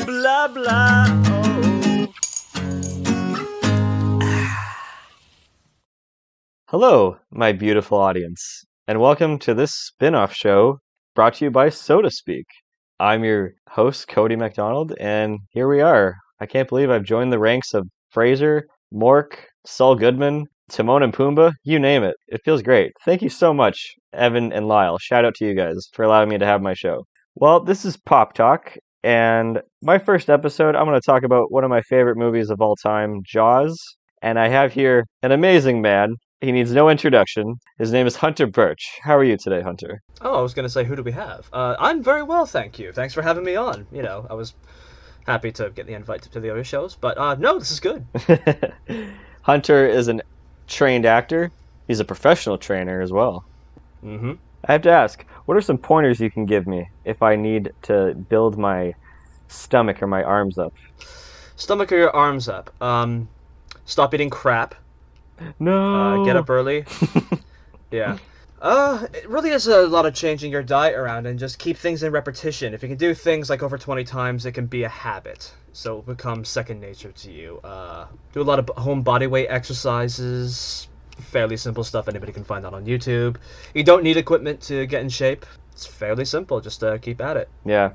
Blah, blah, oh. Hello, my beautiful audience, and welcome to this spin-off show brought to you by SodaSpeak. I'm your host, Cody MacDonald, and here we are. I can't believe I've joined the ranks of Fraser, Mork, Saul Goodman, Timon and Pumbaa, you name it. It feels great. Thank you so much, Evan and Lyle. Shout out to you guys for allowing me to have my show. Well, this is Pop Talk, and my first episode, I'm going to talk about one of my favorite movies of all time, Jaws. And I have here an amazing man. He needs no introduction. His name is Hunter Birch. How are you today, Hunter? Oh, I was going to say, who do we have? I'm very well, thank you. Thanks for having me on. You know, I was happy to get the invite to the other shows, but no, this is good. Hunter is a trained actor. He's a professional trainer as well. Mm-hmm. I have to ask, what are some pointers you can give me if I need to build my stomach or my arms up? Stomach or your arms up. Stop eating crap. No. Get up early. Yeah. It really is a lot of changing your diet around and just keep things in repetition. If you can do things like over 20 times, it can be a habit. So it becomes second nature to you. Do a lot of home bodyweight exercises. Fairly simple stuff anybody can find out on YouTube. You don't need equipment to get in shape. It's fairly simple. Just keep at it. Yeah.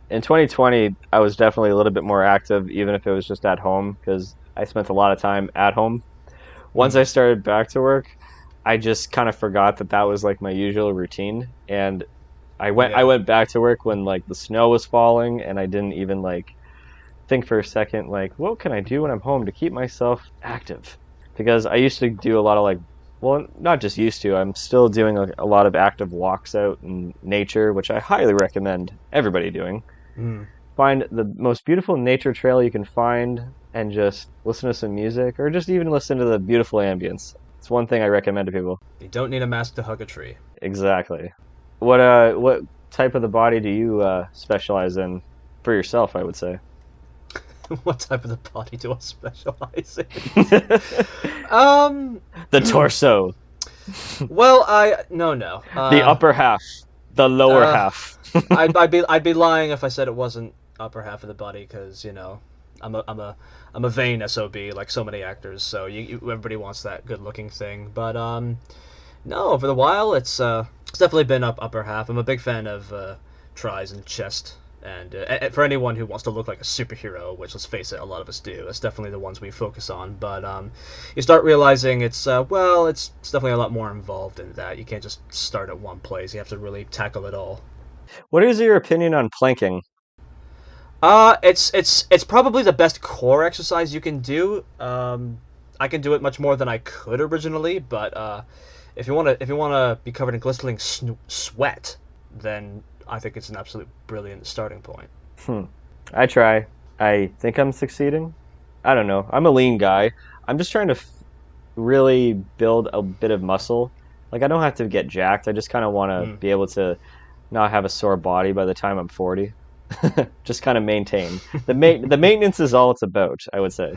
In 2020, I was definitely a little bit more active, even if it was just at home, because I spent a lot of time at home. Once I started back to work, I just kind of forgot that was like my usual routine, and I went back to work when like the snow was falling, and I didn't even like think for a second like, what can I do when I'm home to keep myself active? Because I used to do a lot of like, well, not just used to, I'm still doing a lot of active walks out in nature, which I highly recommend everybody doing. Find the most beautiful nature trail you can find and just listen to some music, or just even listen to the beautiful ambience. It's one thing I recommend to people. You don't need a mask to hug a tree. Exactly. What type of the body do you specialize in for yourself, I would say? What type of the body do I specialize in? The torso. Well, no. The upper half. The lower half. I'd be lying if I said it wasn't upper half of the body, because you know I'm a vain SOB like so many actors. So everybody wants that good looking thing. But no, over the while it's definitely been upper half. I'm a big fan of tries and chest. And for anyone who wants to look like a superhero, which, let's face it, a lot of us do, that's definitely the ones we focus on. But you start realizing it's definitely a lot more involved in that. You can't just start at one place. You have to really tackle it all. What is your opinion on planking? It's probably the best core exercise you can do. I can do it much more than I could originally, but if you wanna be covered in glistening sweat, then I think it's an absolute brilliant starting point. I try. I think I'm succeeding. I don't know. I'm a lean guy. I'm just trying to really build a bit of muscle. Like, I don't have to get jacked. I just kind of want to be able to not have a sore body by the time I'm 40. Just kind of maintain. The maintenance is all it's about, I would say.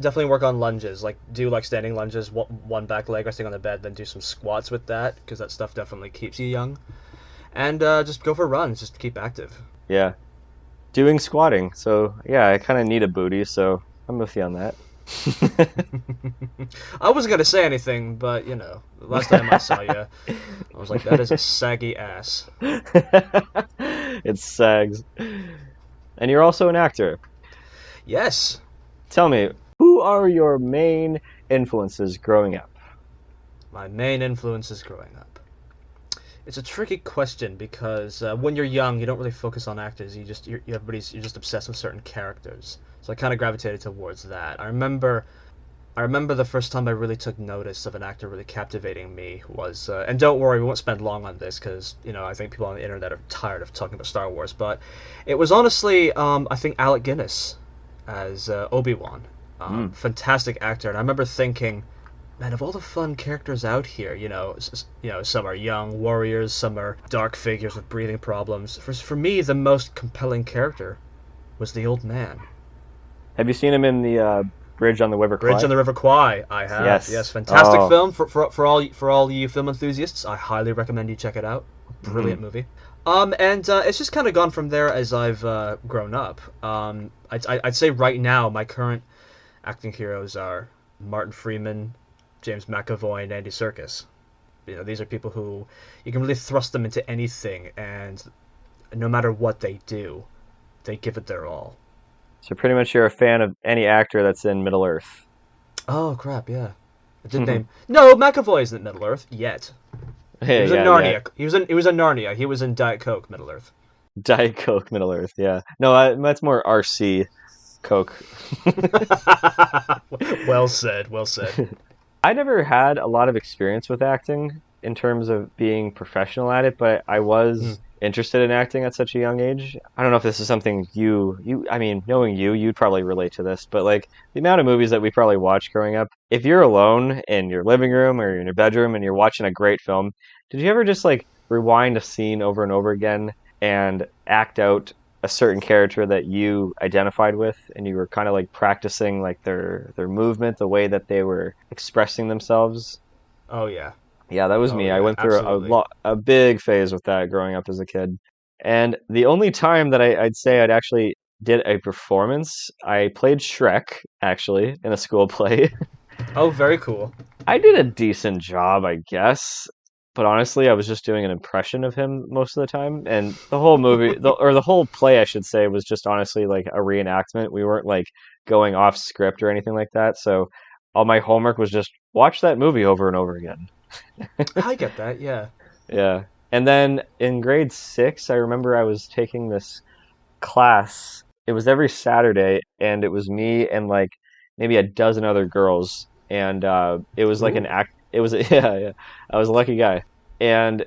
Definitely work on lunges. Like, do like standing lunges, one back leg resting on the bed, then do some squats with that, because that stuff definitely keeps you young. And just go for runs, just to keep active. Yeah. Doing squatting. So, yeah, I kind of need a booty, so I'm with you on that. I wasn't going to say anything, but, you know, the last time I saw you, I was like, that is a saggy ass. It sags. And you're also an actor. Yes. Tell me, who are your main influences growing up? My main influences growing up. It's a tricky question because when you're young, you don't really focus on actors. You're just obsessed with certain characters. So I kind of gravitated towards that. I remember the first time I really took notice of an actor really captivating me was, and don't worry, we won't spend long on this because I think people on the internet are tired of talking about Star Wars. But it was honestly, I think Alec Guinness as Obi-Wan, fantastic actor. And I remember thinking, man, of all the fun characters out here, some are young warriors, some are dark figures with breathing problems. For me, the most compelling character was the old man. Have you seen him in the Bridge on the River Bridge Kwai? on the River Kwai. I have. Yes, Yes. fantastic Oh. film for all you film enthusiasts. I highly recommend you check it out. Hmm. Brilliant movie. And it's just kind of gone from there as I've grown up. I'd say right now my current acting heroes are Martin Freeman, James McAvoy, and Andy Serkis. These are people who you can really thrust them into anything, and no matter what they do, they give it their all. So pretty much you're a fan of any actor that's in Middle Earth. Oh crap! Yeah, I did name. No, McAvoy isn't Middle Earth yet. He Hey, was in yeah, yeah. Narnia. He was in Narnia. He was in Diet Coke, Middle Earth. Diet Coke, Middle Earth. Yeah. No, that's more RC Coke. Well said. Well said. I never had a lot of experience with acting in terms of being professional at it, but I Mm. was interested in acting at such a young age. I don't know if this is something I mean, knowing you, you'd probably relate to this, but like the amount of movies that we probably watched growing up, if you're alone in your living room or in your bedroom and you're watching a great film, did you ever just like rewind a scene over and over again and act out a certain character that you identified with and you were kind of like practicing like their movement, the way that they were expressing themselves? Oh yeah. Yeah, that was Oh me. I yeah. went through Absolutely. a big phase with that growing up as a kid. And the only time that I'd say I'd actually did a performance, I played Shrek actually in a school play. Oh, very cool. I did a decent job, I guess. But honestly, I was just doing an impression of him most of the time. And the whole or the whole play, I should say, was just honestly like a reenactment. We weren't like going off script or anything like that. So all my homework was just watch that movie over and over again. I get that. Yeah. Yeah. And then in grade six, I remember I was taking this class. It was every Saturday, and it was me and like maybe a dozen other girls. And it was like an Ooh. act. It was yeah, yeah. I was a lucky guy, and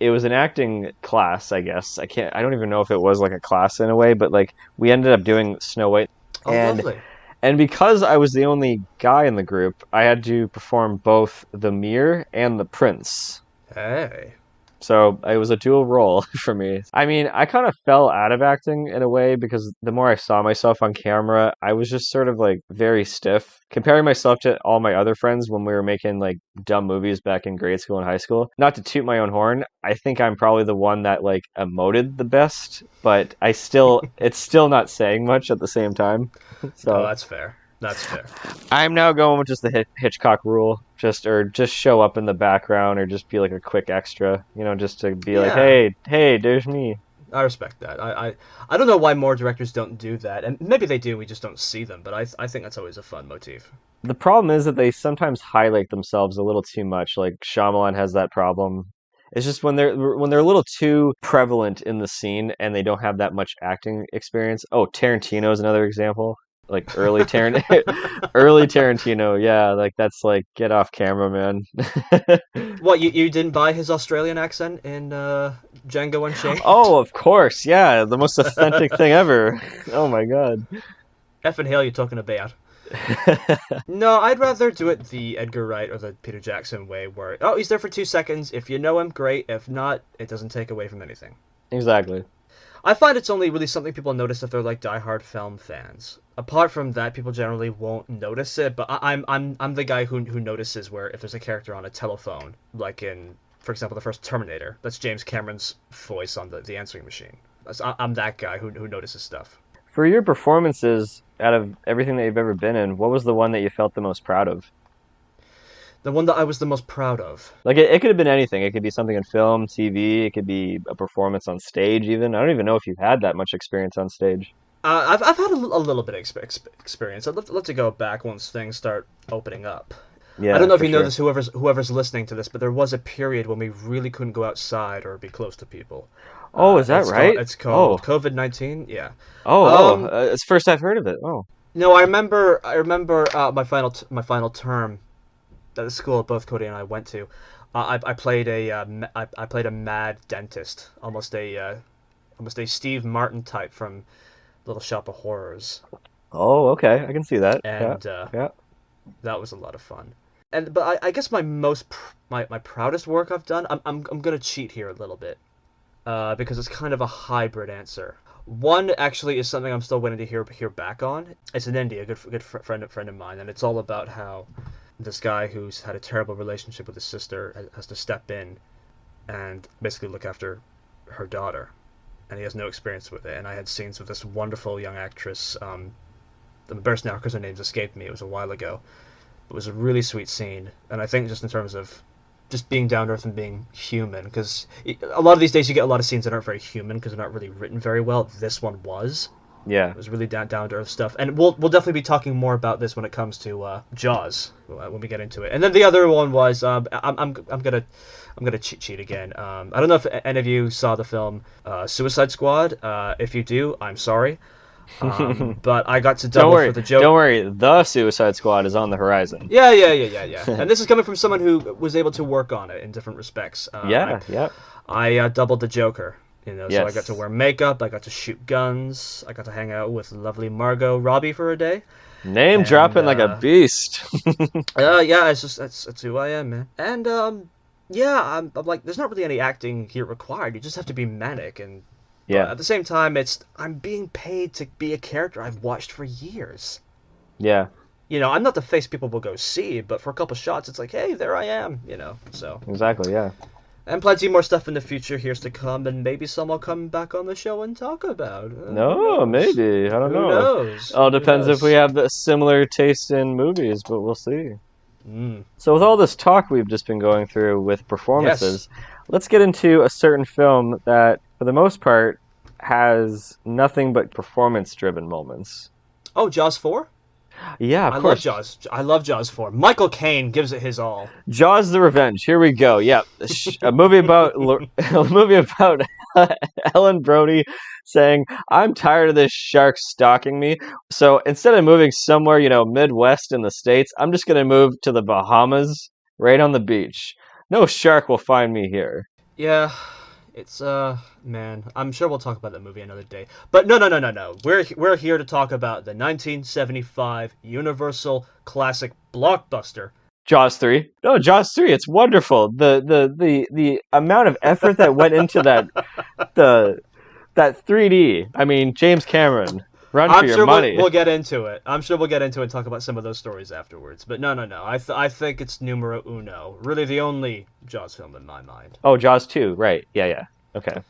it was an acting class. I guess I don't even know if it was like a class in a way, but like we ended up doing Snow White, Oh, and lovely. because I was the only guy in the group, I had to perform both the Mir and the Prince. Hey. So it was a dual role for me. I mean, I kind of fell out of acting in a way because the more I saw myself on camera, I was just sort of like very stiff. Comparing myself to all my other friends when we were making like dumb movies back in grade school and high school. Not to toot my own horn, I think I'm probably the one that like emoted the best, but it's still not saying much at the same time. Oh, So that's fair. That's fair. I'm now going with just the Hitchcock rule, just show up in the background or just be like a quick extra, just to be like, Yeah. hey, there's me. I respect that. I don't know why more directors don't do that, and maybe they do. We just don't see them. But I think that's always a fun motif. The problem is that they sometimes highlight themselves a little too much. Like Shyamalan has that problem. It's just when they're a little too prevalent in the scene and they don't have that much acting experience. Oh, Tarantino is another example. Like early Tarantino, yeah, like that's like get off camera, man. What, you didn't buy his Australian accent in Django Unchained? Oh, of course. Yeah, the most authentic thing ever. Oh my God. Effing hell, you're talking about. No, I'd rather do it the Edgar Wright or the Peter Jackson way, where he's there for 2 seconds. If you know him, great. If not, it doesn't take away from anything. Exactly. I find it's only really something people notice if they're like diehard film fans. Apart from that, people generally won't notice it. But I'm the guy who notices where if there's a character on a telephone, like in, for example, the first Terminator, that's James Cameron's voice on the answering machine. I'm that guy who notices stuff. For your performances, out of everything that you've ever been in, what was the one that you felt the most proud of? The one that I was the most proud of. Like it could have been anything. It could be something in film, TV. It could be a performance on stage. Even I don't even know if you've had that much experience on stage. I've had a little bit of experience. I'd love to go back once things start opening up. I don't Yeah, know if for you know sure. this, whoever's listening to this, but there was a period when we really couldn't go outside or be close to people. Oh, is that It's called right? it's Oh, called COVID-19. Yeah. oh. Um. It's first I've heard of it. Oh, No, I remember my final term at the school both Cody and I went to. I played I played a mad dentist, almost a Steve Martin type from Little Shop of Horrors, oh, okay. I can see that. Yeah, and yeah. that was a lot of fun. But I guess my proudest work I've done. I'm gonna cheat here a little bit, because it's kind of a hybrid answer. One actually is something I'm still waiting to hear back on. It's in India, a good friend of mine, and it's all about how this guy who's had a terrible relationship with his sister has to step in and basically look after her daughter, and he has no experience with it. And I had scenes with this wonderful young actress. I'm embarrassed now because her name's escaped me. It was a while ago. It was a really sweet scene, and I think just in terms of just being down to earth and being human, because a lot of these days you get a lot of scenes that aren't very human because they're not really written very well. This one was. Yeah. It was really down to earth stuff, and we'll definitely be talking more about this when it comes to Jaws when we get into it. And then the other one was I'm gonna cheat again. I don't know if any of you saw the film Suicide Squad. If you do, I'm sorry. But I got to double for the joke. Don't worry, the Suicide Squad is on the horizon. Yeah. And this is coming from someone who was able to work on it in different respects. I doubled the Joker. So I got to wear makeup, I got to shoot guns, I got to hang out with lovely Margot Robbie for a day. Name dropping like a beast. Yeah, it's just that's who I am, man. And I'm like, there's not really any acting here required. You just have to be manic, and at the same time, I'm being paid to be a character I've watched for years. Yeah. I'm not the face people will go see, but for a couple shots, it's like, hey, there I am. So exactly, yeah. And plenty more stuff in the future here's to come, and maybe some will come back on the show and talk about. No, maybe. I don't know. Who knows? All depends if we have the similar taste in movies, but we'll see. So with all this talk we've just been going through with performances, let's get into a certain film that, for the most part, has nothing but performance-driven moments. Oh, Jaws 4? Yeah, of course. Love Jaws. I love Jaws 4. Michael Caine gives it his all. Jaws: The Revenge. Here we go. Yeah, a movie about Ellen Brody saying, "I'm tired of this shark stalking me. So instead of moving somewhere, Midwest in the States, I'm just gonna move to the Bahamas, right on the beach. No shark will find me here." Yeah. It's man, I'm sure we'll talk about that movie another day. But no. We're here to talk about the 1975 Universal classic blockbuster, Jaws 3. No, Jaws 3. It's wonderful. The amount of effort that went into that 3D. I mean, James Cameron, run for your money. We'll get into it. I'm sure we'll get into it and talk about some of those stories afterwards. But no. I think it's numero uno. Really the only Jaws film in my mind. Oh, Jaws 2. Right. Yeah. Okay.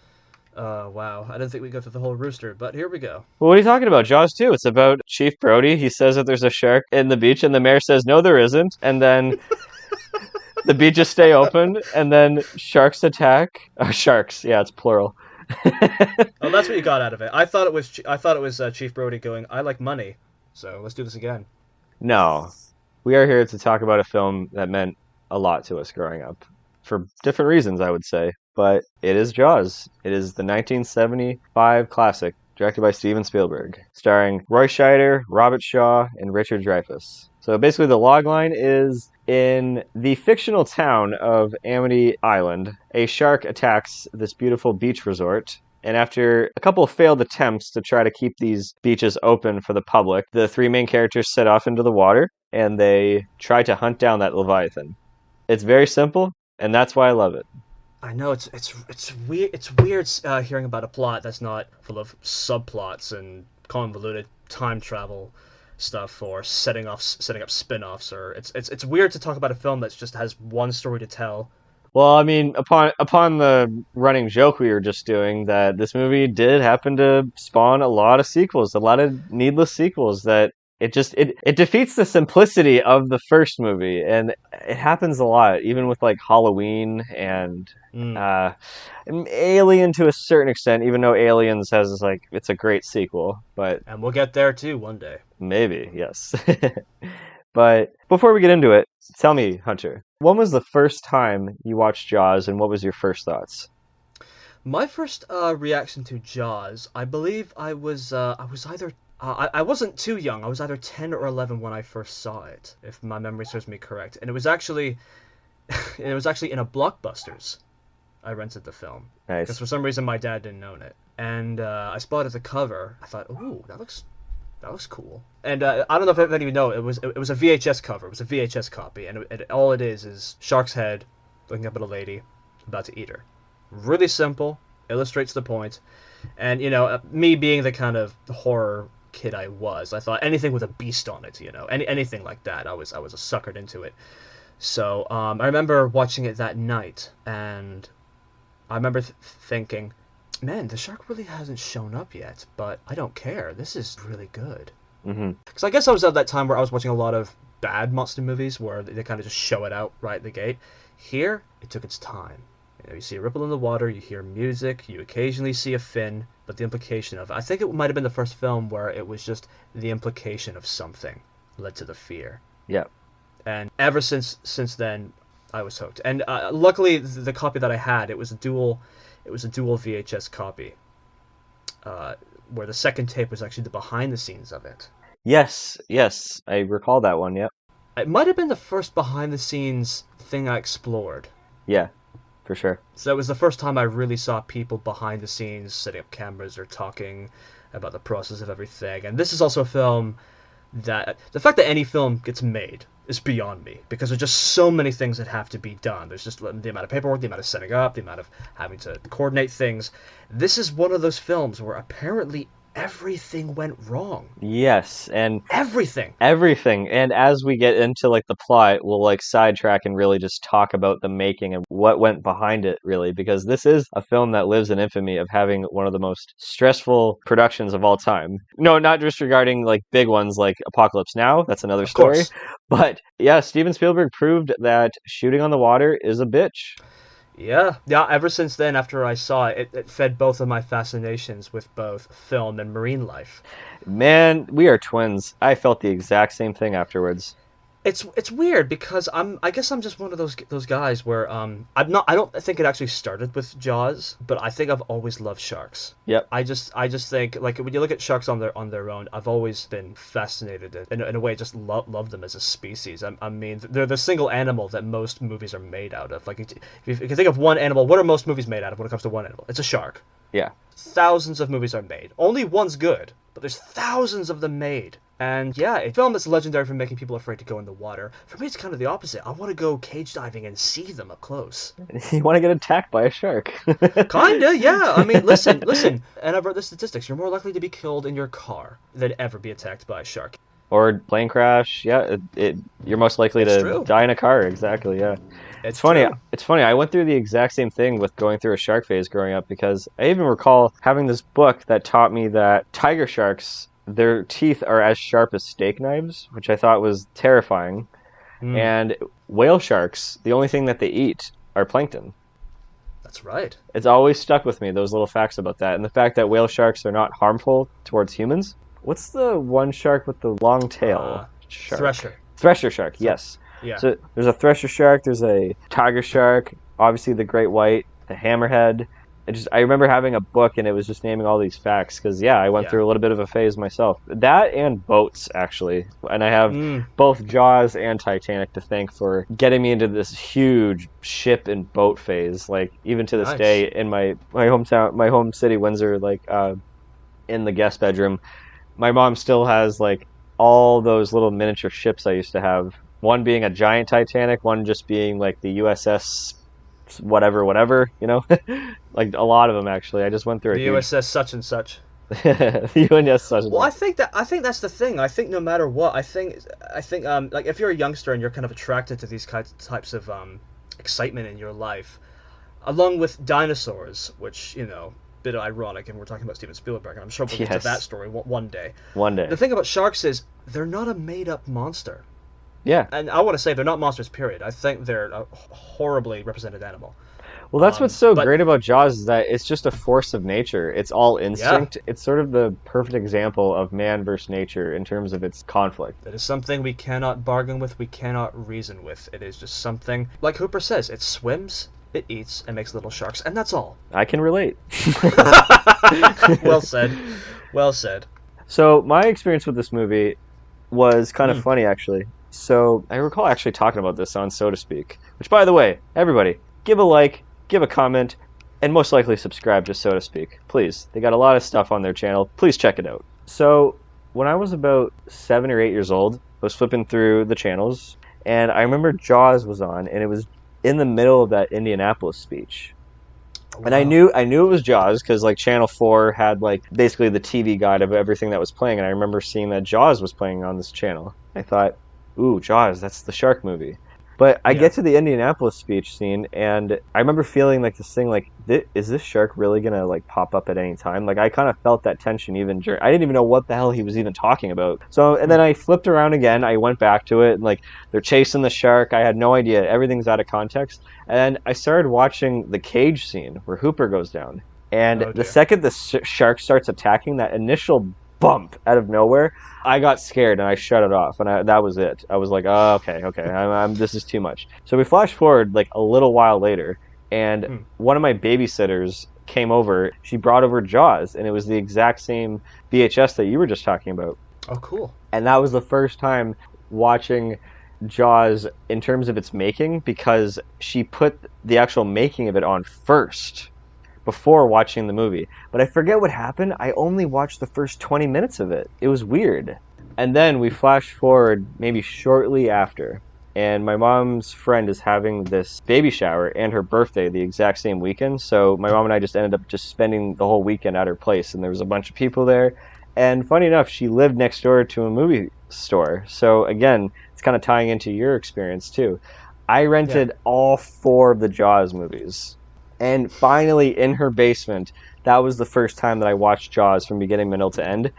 Wow. I didn't think we'd go through the whole rooster, but here we go. Well, what are you talking about? Jaws 2. It's about Chief Brody. He says that there's a shark in the beach, and the mayor says, no, there isn't. And then the beaches stay open, and then sharks attack. Sharks. Yeah, it's plural. Oh, that's what you got out of it. I thought it was Chief Brody going, I like money, so let's do this again. No. We are here to talk about a film that meant a lot to us growing up. For different reasons, I would say. But it is Jaws. It is the 1975 classic, directed by Steven Spielberg, starring Roy Scheider, Robert Shaw, and Richard Dreyfuss. So basically the logline is, in the fictional town of Amity Island, a shark attacks this beautiful beach resort. And after a couple of failed attempts to try to keep these beaches open for the public, the three main characters set off into the water, and they try to hunt down that Leviathan. It's very simple, and that's why I love it. I know it's weird. It's weird hearing about a plot that's not full of subplots and convoluted time travel stuff or setting up spin-offs. Or it's weird to talk about a film that just has one story to tell. Well, I mean, upon the running joke we were just doing, that this movie did happen to spawn a lot of sequels, a lot of needless sequels that it defeats the simplicity of the first movie, and it happens a lot, even with like Halloween and Alien to a certain extent, even though Aliens has it's a great sequel, and we'll get there too one day. Maybe, yes. But before we get into it, tell me, Hunter, when was the first time you watched Jaws, and what was your first thoughts? My first reaction to Jaws, I believe I was either. I wasn't too young. I was either 10 or 11 when I first saw it, if my memory serves me correct. And it was actually in a Blockbusters. I rented the film. Nice. Because for some reason my dad didn't own it. And I spotted the cover. I thought, ooh, that looks cool. And I don't know if any of you know, it was a VHS cover. It was a VHS copy. And all it is shark's head looking up at a lady about to eat her. Really simple, illustrates the point. And, you know, me being the kind of horror kid I was, I thought anything with a beast on it, you know, anything like that, I was suckered into it. So I remember watching it that night, and I remember thinking, man, the shark really hasn't shown up yet, but I don't care. This is really good. Because I guess I was at that time where I was watching a lot of bad monster movies where they kind of just show it out right at the gate. Here, it took its time. You know, you see a ripple in the water, you hear music, you occasionally see a fin, but the implication of it, I think it might have been the first film where it was just the implication of something led to the fear. Yeah. And ever since then, I was hooked. And luckily, the copy that I had, it was a dual VHS copy, where the second tape was actually the behind the scenes of it. Yes, I recall that one. Yep. It might have been the first behind the scenes thing I explored. Yeah, for sure. So it was the first time I really saw people behind the scenes setting up cameras or talking about the process of everything. And this is also a film that the fact that any film gets made is beyond me, because there's just so many things that have to be done. There's just the amount of paperwork, the amount of setting up, the amount of having to coordinate things. This is one of those films where apparently everything went wrong. Yes, and everything. And as we get into like the plot, we'll like sidetrack and really just talk about the making and what went behind it, really, because this is a film that lives in infamy of having one of the most stressful productions of all time. No, not just regarding like big ones like Apocalypse Now, that's another story. But yeah, Steven Spielberg proved that shooting on the water is a bitch. Yeah, ever since then, after I saw it, it fed both of my fascinations with both film and marine life. Man, we are twins. I felt the exact same thing afterwards. It's weird because I guess I'm just one of those guys where I don't think it actually started with Jaws, but I think I've always loved sharks. Yep. I just think, like, when you look at sharks on their own, I've always been fascinated in a way, just love them as a species. I mean, they're the single animal that most movies are made out of. Like, if you can think of one animal, what are most movies made out of when it comes to one animal? It's a shark. Yeah. Thousands of movies are made. Only one's good, but there's thousands of them made. And yeah, a film that's legendary for making people afraid to go in the water. For me, it's kind of the opposite. I want to go cage diving and see them up close. You want to get attacked by a shark. Kinda, yeah. I mean, listen. And I've read the statistics. You're more likely to be killed in your car than ever be attacked by a shark. Or plane crash. Yeah, you're most likely to die in a car. Exactly, yeah. It's funny. True. It's funny. I went through the exact same thing with going through a shark phase growing up, because I even recall having this book that taught me that tiger sharks, their teeth are as sharp as steak knives, which I thought was terrifying. And whale sharks, the only thing that they eat are plankton. That's right. It's always stuck with me, those little facts about that. And the fact that whale sharks are not harmful towards humans. What's the one shark with the long tail? Thresher. Thresher shark, yes. Yeah. So there's a thresher shark, there's a tiger shark, obviously the great white, the hammerhead. I remember having a book and it was just naming all these facts, because I went through a little bit of a phase myself. That and boats, actually. And I have both Jaws and Titanic to thank for getting me into this huge ship and boat phase. Like, even to this day, in my hometown, my home city, Windsor, like in the guest bedroom, my mom still has like all those little miniature ships I used to have. One being a giant Titanic, one just being like the USS whatever, you know. Like a lot of them, actually. I just went through the USS such and such. The USS such and well, such. I think that's the thing. I think no matter what, I think like, if you're a youngster and you're kind of attracted to these types of excitement in your life, along with dinosaurs, which, you know, bit ironic, and we're talking about Steven Spielberg, and I'm sure we'll get to that story one day. One day. The thing about sharks is they're not a made-up monster. Yeah. And I want to say they're not monsters, period. I think they're a horribly represented animal. Well, that's what's so great about Jaws, is that it's just a force of nature. It's all instinct. Yeah. It's sort of the perfect example of man versus nature in terms of its conflict. It is something we cannot bargain with, we cannot reason with. It is just something, like Hooper says, it swims, it eats, and makes little sharks, and that's all. I can relate. Well said. Well said. So my experience with this movie was kind of funny, actually. So I recall actually talking about this on So to Speak, which, by the way, everybody, give a like, give a comment, and most likely subscribe to So to Speak. Please. They got a lot of stuff on their channel. Please check it out. So when I was about 7 or 8 years old, I was flipping through the channels, and I remember Jaws was on, and it was in the middle of that Indianapolis speech. Oh, And I wow. knew I knew it was Jaws because like Channel 4 had like basically the TV guide of everything that was playing, and I remember seeing that Jaws was playing on this channel. I thought, "Ooh, Jaws, that's the shark movie." But I Yeah. get to the Indianapolis speech scene, and I remember feeling like this thing, like, is this shark really gonna like pop up at any time? Like, I kind of felt that tension even during. I didn't even know what the hell he was even talking about. So, and Hmm. then I flipped around again. I went back to it, and like they're chasing the shark. I had no idea. Everything's out of context. And I started watching the cage scene where Hooper goes down, and Oh the dear. second the shark starts attacking, that initial bump out of nowhere, I got scared and I shut it off, and that was it. I was like, oh, okay, okay, this is too much. So we flash forward like a little while later, and Hmm. one of my babysitters came over. She brought over Jaws, and it was the exact same VHS that you were just talking about. Oh, cool. And that was the first time watching Jaws in terms of its making, because she put the actual making of it on first before watching the movie. But I forget what happened. I only watched the first 20 minutes of it. It was weird. And then we flash forward maybe shortly after, and my mom's friend is having this baby shower and her birthday the exact same weekend. So my mom and I just ended up just spending the whole weekend at her place, and there was a bunch of people there. And funny enough, she lived next door to a movie store. So again, it's kind of tying into your experience too. I Yeah. rented all four of the Jaws movies. And finally, in her basement, that was the first time that I watched Jaws from beginning, middle to end.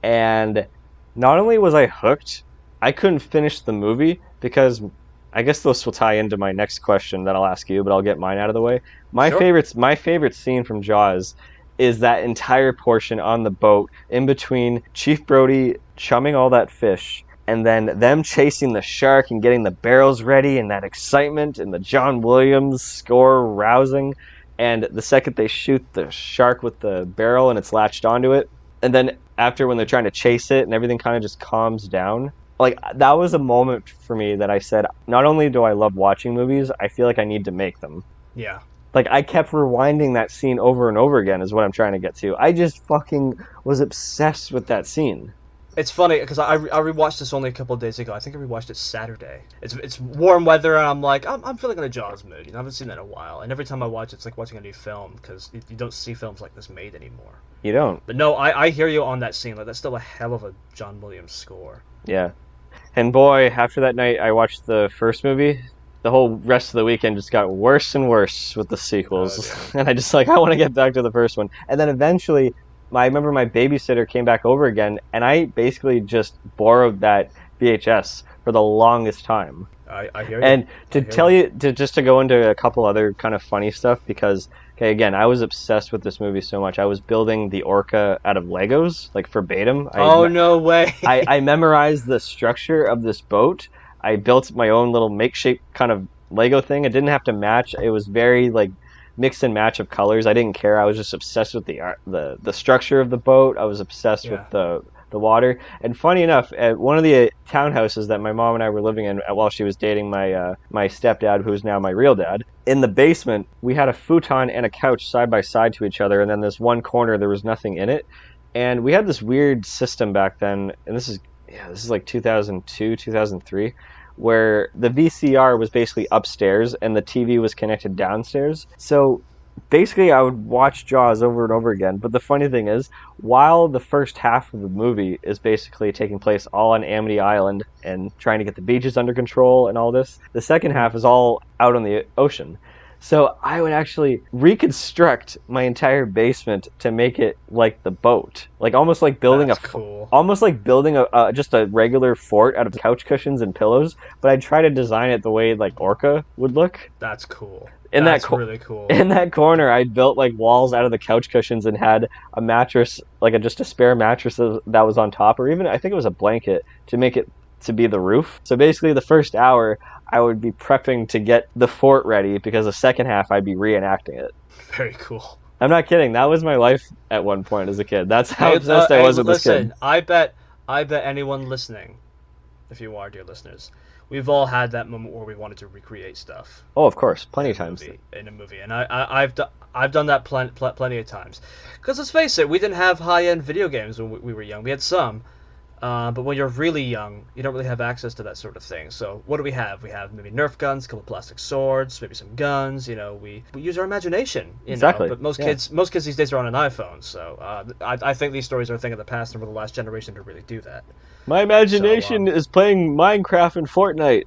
And not only was I hooked, I couldn't finish the movie because I guess this will tie into my next question that I'll ask you, but I'll get mine out of the way. Sure. My favorite scene from Jaws is that entire portion on the boat in between Chief Brody chumming all that fish and then them chasing the shark and getting the barrels ready, and that excitement and the John Williams score rousing, and the second they shoot the shark with the barrel and it's latched onto it, and then after when they're trying to chase it and everything kind of just calms down, like that was a moment for me that I said, not only do I love watching movies, I feel like I need to make them. Yeah. Like I kept rewinding that scene over and over again is what I'm trying to get to. I just fucking was obsessed with that scene. It's funny because I rewatched this only a couple of days ago. I think I rewatched it Saturday. It's warm weather, and I'm like, I'm feeling in a Jaws mood. You know, I haven't seen that in a while. And every time I watch it, it's like watching a new film because you don't see films like this made anymore. You don't. But no, I hear you on that scene. Like that's still a hell of a John Williams score. Yeah. And boy, after that night I watched the first movie, the whole rest of the weekend just got worse and worse with the Oh sequels. dear. And I just like, I want to get back to the first one. And then eventually, I remember my babysitter came back over again, and I basically just borrowed that VHS for the longest time. I hear you. And I to hear tell you, to just to go into a couple other kind of funny stuff, because okay, again, I was obsessed with this movie so much. I was building the orca out of Legos, like verbatim. Oh no way. I memorized the structure of this boat. I built my own little makeshift kind of Lego thing. It didn't have to match. It was very like mix and match of colors. I didn't care. I was just obsessed with the art, the structure of the boat. I was obsessed with Yeah. the water. And funny enough, at one of the townhouses that my mom and I were living in while she was dating my stepdad, who's now my real dad, in the basement we had a futon and a couch side by side to each other, and then this one corner there was nothing in it. And we had this weird system back then, and this is like 2002, 2003, where the VCR was basically upstairs and the TV was connected downstairs. So basically I would watch Jaws over and over again. But the funny thing is, while the first half of the movie is basically taking place all on Amity Island and trying to get the beaches under control and all this, the second half is all out on the ocean. So I would actually reconstruct my entire basement to make it like the boat, like almost like building That's cool. almost like building a just a regular fort out of couch cushions and pillows. But I'd try to design it the way like Orca would look. That's cool. In That's that really cool. in that corner, I built like walls out of the couch cushions and had a mattress, like just a spare mattress that was on top, or even I think it was a blanket to make it to be the roof. So basically, the first hour I would be prepping to get the fort ready, because the second half I'd be reenacting it. Very cool. I'm not kidding. That was my life at one point as a kid. That's how Hey, obsessed I hey, was with this listen, kid. I bet anyone listening, if you are, dear listeners, we've all had that moment where we wanted to recreate stuff Oh, of course, plenty of times. in a movie, and I've done that plenty of times. Because let's face it, we didn't have high end video games when we were young. We had some, But when you're really young, you don't really have access to that sort of thing. So what do we have? We have maybe Nerf guns, a couple of plastic swords, maybe some guns. We use our imagination. Exactly. But most Yeah. kids these days are on an iPhone. So I think these stories are a thing of the past, and we're the last generation to really do that. My So imagination is playing Minecraft and Fortnite.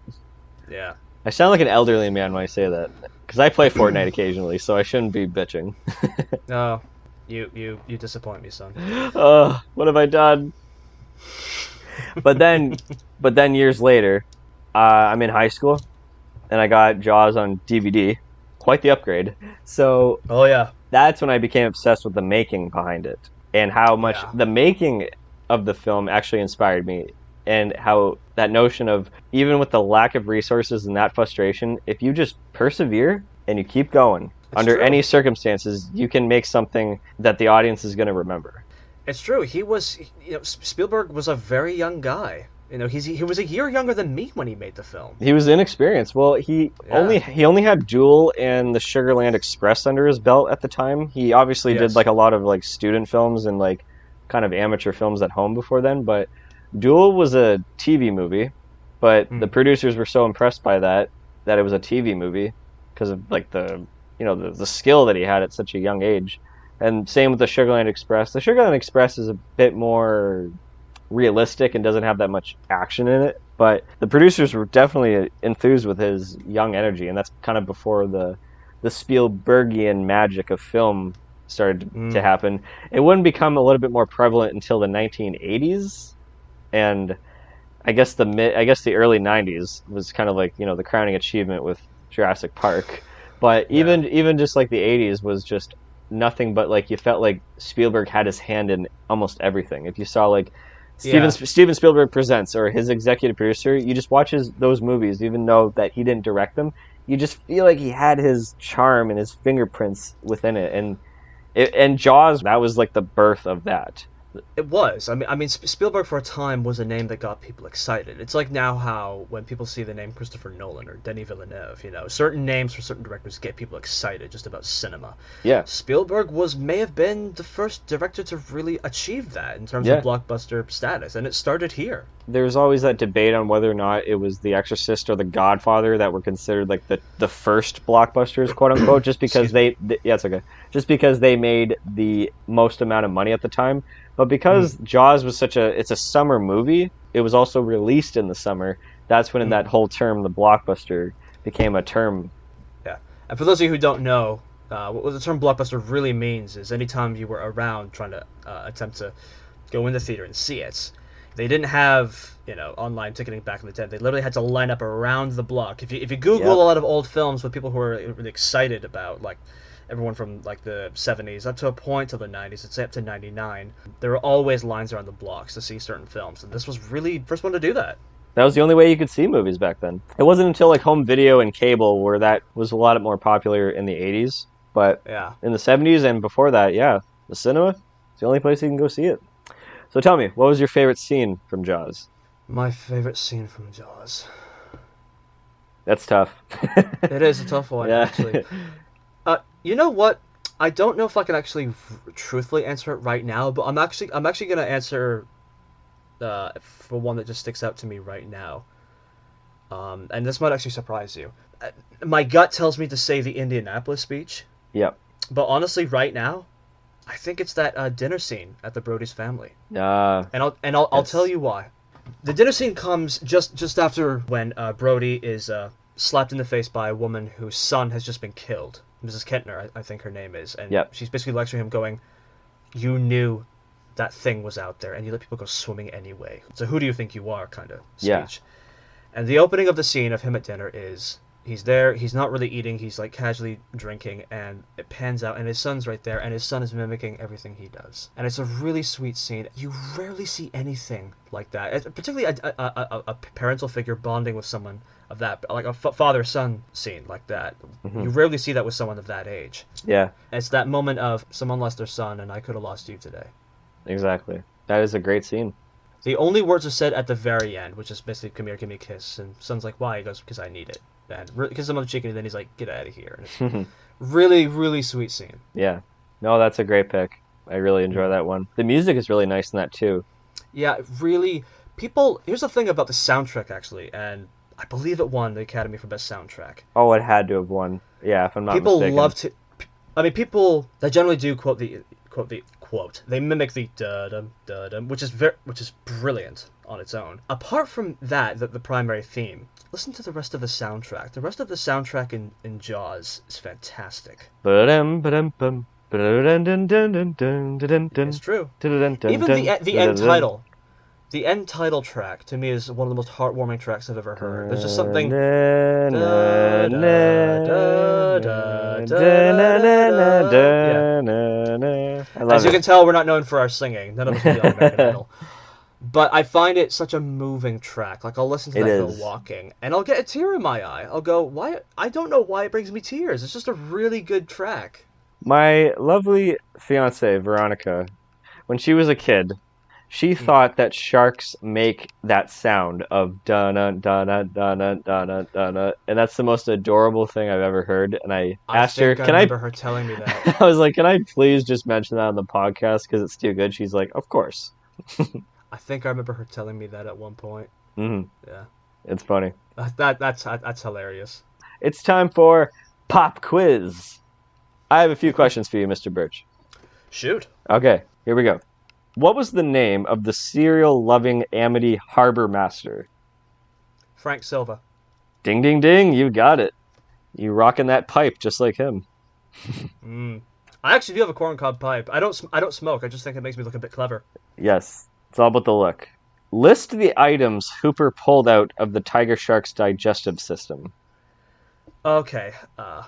yeah. I sound like an elderly man when I say that, because I play Fortnite occasionally, so I shouldn't be bitching. No, you disappoint me, son. What have I done? But then, years later, I'm in high school, and I got Jaws on DVD. Quite the upgrade. So Oh yeah. that's when I became obsessed with the making behind it, and how much Yeah. the making of the film actually inspired me, and how that notion of, even with the lack of resources and that frustration, if you just persevere and you keep going under true. any circumstances, you can make something that the audience is going to remember. It's true. Spielberg was a very young guy. He was a year younger than me when he made the film. He was inexperienced. Well, he only had Duel and the Sugarland Express under his belt at the time. He obviously did Yes. like a lot of like student films and like kind of amateur films at home before then, but Duel was a TV movie, but the producers were so impressed by that it was a TV movie because of like the skill that he had at such a young age. And same with the Sugarland Express. The Sugarland Express is a bit more realistic and doesn't have that much action in it, but the producers were definitely enthused with his young energy, and that's kind of before the Spielbergian magic of film started to happen. It wouldn't become a little bit more prevalent until the 1980s, and I guess the early 90s was kind of like, the crowning achievement with Jurassic Park. But even just like the 80s was just nothing but like, you felt like Spielberg had his hand in almost everything. If you saw like Steven Spielberg Presents or his executive producer, you just watch those movies, even though that he didn't direct them, you just feel like he had his charm and his fingerprints within it. And Jaws, that was like the birth of that. It was. Spielberg for a time was a name that got people excited. It's like now how when people see the name Christopher Nolan or Denis Villeneuve, certain names for certain directors get people excited just about cinema. Yeah. Spielberg may have been the first director to really achieve that in terms of blockbuster status, and it started here. There's always that debate on whether or not it was The Exorcist or The Godfather that were considered like the first blockbusters, quote unquote, just because it's okay. Just because they made the most amount of money at the time. But because Jaws was it's a summer movie, it was also released in the summer. That's when that whole term, the blockbuster, became a term. Yeah. And for those of you who don't know, what the term blockbuster really means is anytime you were around trying to attempt to go in the theater and see it, they didn't have online ticketing back in the day. They literally had to line up around the block. If you Google a lot of old films with people who are really excited about, like everyone from like the 70s up to a point to the 90s, let's say up to 99, there were always lines around the blocks to see certain films, and this was really the first one to do that. That was the only way you could see movies back then. It wasn't until like home video and cable where that was a lot more popular in the 80s, but in the 70s and before that, the cinema, it's the only place you can go see it. So tell me, what was your favorite scene from Jaws? My favorite scene from Jaws. That's tough. It is a tough one, actually. You know what? I don't know if I can actually truthfully answer it right now, but I'm actually going to answer for one that just sticks out to me right now. And this might actually surprise you. My gut tells me to say the Indianapolis speech. Yep. But honestly, right now, I think it's that dinner scene at the Brody's family. And I'll tell you why. The dinner scene comes just after when Brody is slapped in the face by a woman whose son has just been killed. Mrs. Kentner, I think her name is. And she's basically lecturing him going, you knew that thing was out there and you let people go swimming anyway. So who do you think you are, kind of speech. Yeah. And the opening of the scene of him at dinner is he's there, he's not really eating, he's like casually drinking, and it pans out and his son's right there and his son is mimicking everything he does. And it's a really sweet scene. You rarely see anything like that, particularly a parental figure bonding with someone of that, like a father-son scene like that. You rarely see that with someone of that age. Yeah. And it's that moment of someone lost their son and I could have lost you today. Exactly. That is a great scene. The only words are said at the very end, which is basically, come here, give me a kiss. And son's like, why? He goes, because I need it. And kisses him on the cheek, and then he's like, get out of here. And it's really, really sweet scene. Yeah. No, that's a great pick. I really enjoy that one. The music is really nice in that, too. Yeah, really. People. Here's the thing about the soundtrack, actually, and I believe it won the Academy for Best Soundtrack. Oh, it had to have won. Yeah, if I'm not People mistaken. love to. I mean, people they generally do quote. They mimic the da dum da dum, which is brilliant on its own. Apart from that, the primary theme. Listen to the rest of the soundtrack. The rest of the soundtrack in Jaws is fantastic. Ba-dum, ba-dum, bum. It's true. Even the end title. The end title track to me is one of the most heartwarming tracks I've ever heard. There's just something da da da da da da da. Yeah. I As love you it. can tell, we're not known for our singing. None of us really like American Idol. But I find it such a moving track. Like I'll listen to It that go is. walking, and I'll get a tear in my eye. I'll go, why? I don't know why it brings me tears. It's just a really good track. My lovely fiance, Veronica, when she was a kid, she Hmm. thought that sharks make that sound of dun dun dun dun dun dun, and that's the most adorable thing I've ever heard. And I I asked her, think I "Can I?" remember her telling me that. I was like, "Can I please just mention that on the podcast because it's too good?" She's like, "Of course." I think I remember her telling me that at one point. Hmm. Yeah, It's funny. that's hilarious. It's time for pop quiz. I have a few questions for you, Mr. Birch. Shoot. Okay, here we go. What was the name of the cereal-loving Amity harbor master? Frank Silva. Ding, ding, ding! You got it. You rocking that pipe just like him. Mm. I actually do have a corncob pipe. I don't smoke. I just think it makes me look a bit clever. Yes, it's all about the look. List the items Hooper pulled out of the tiger shark's digestive system. Okay. Uh,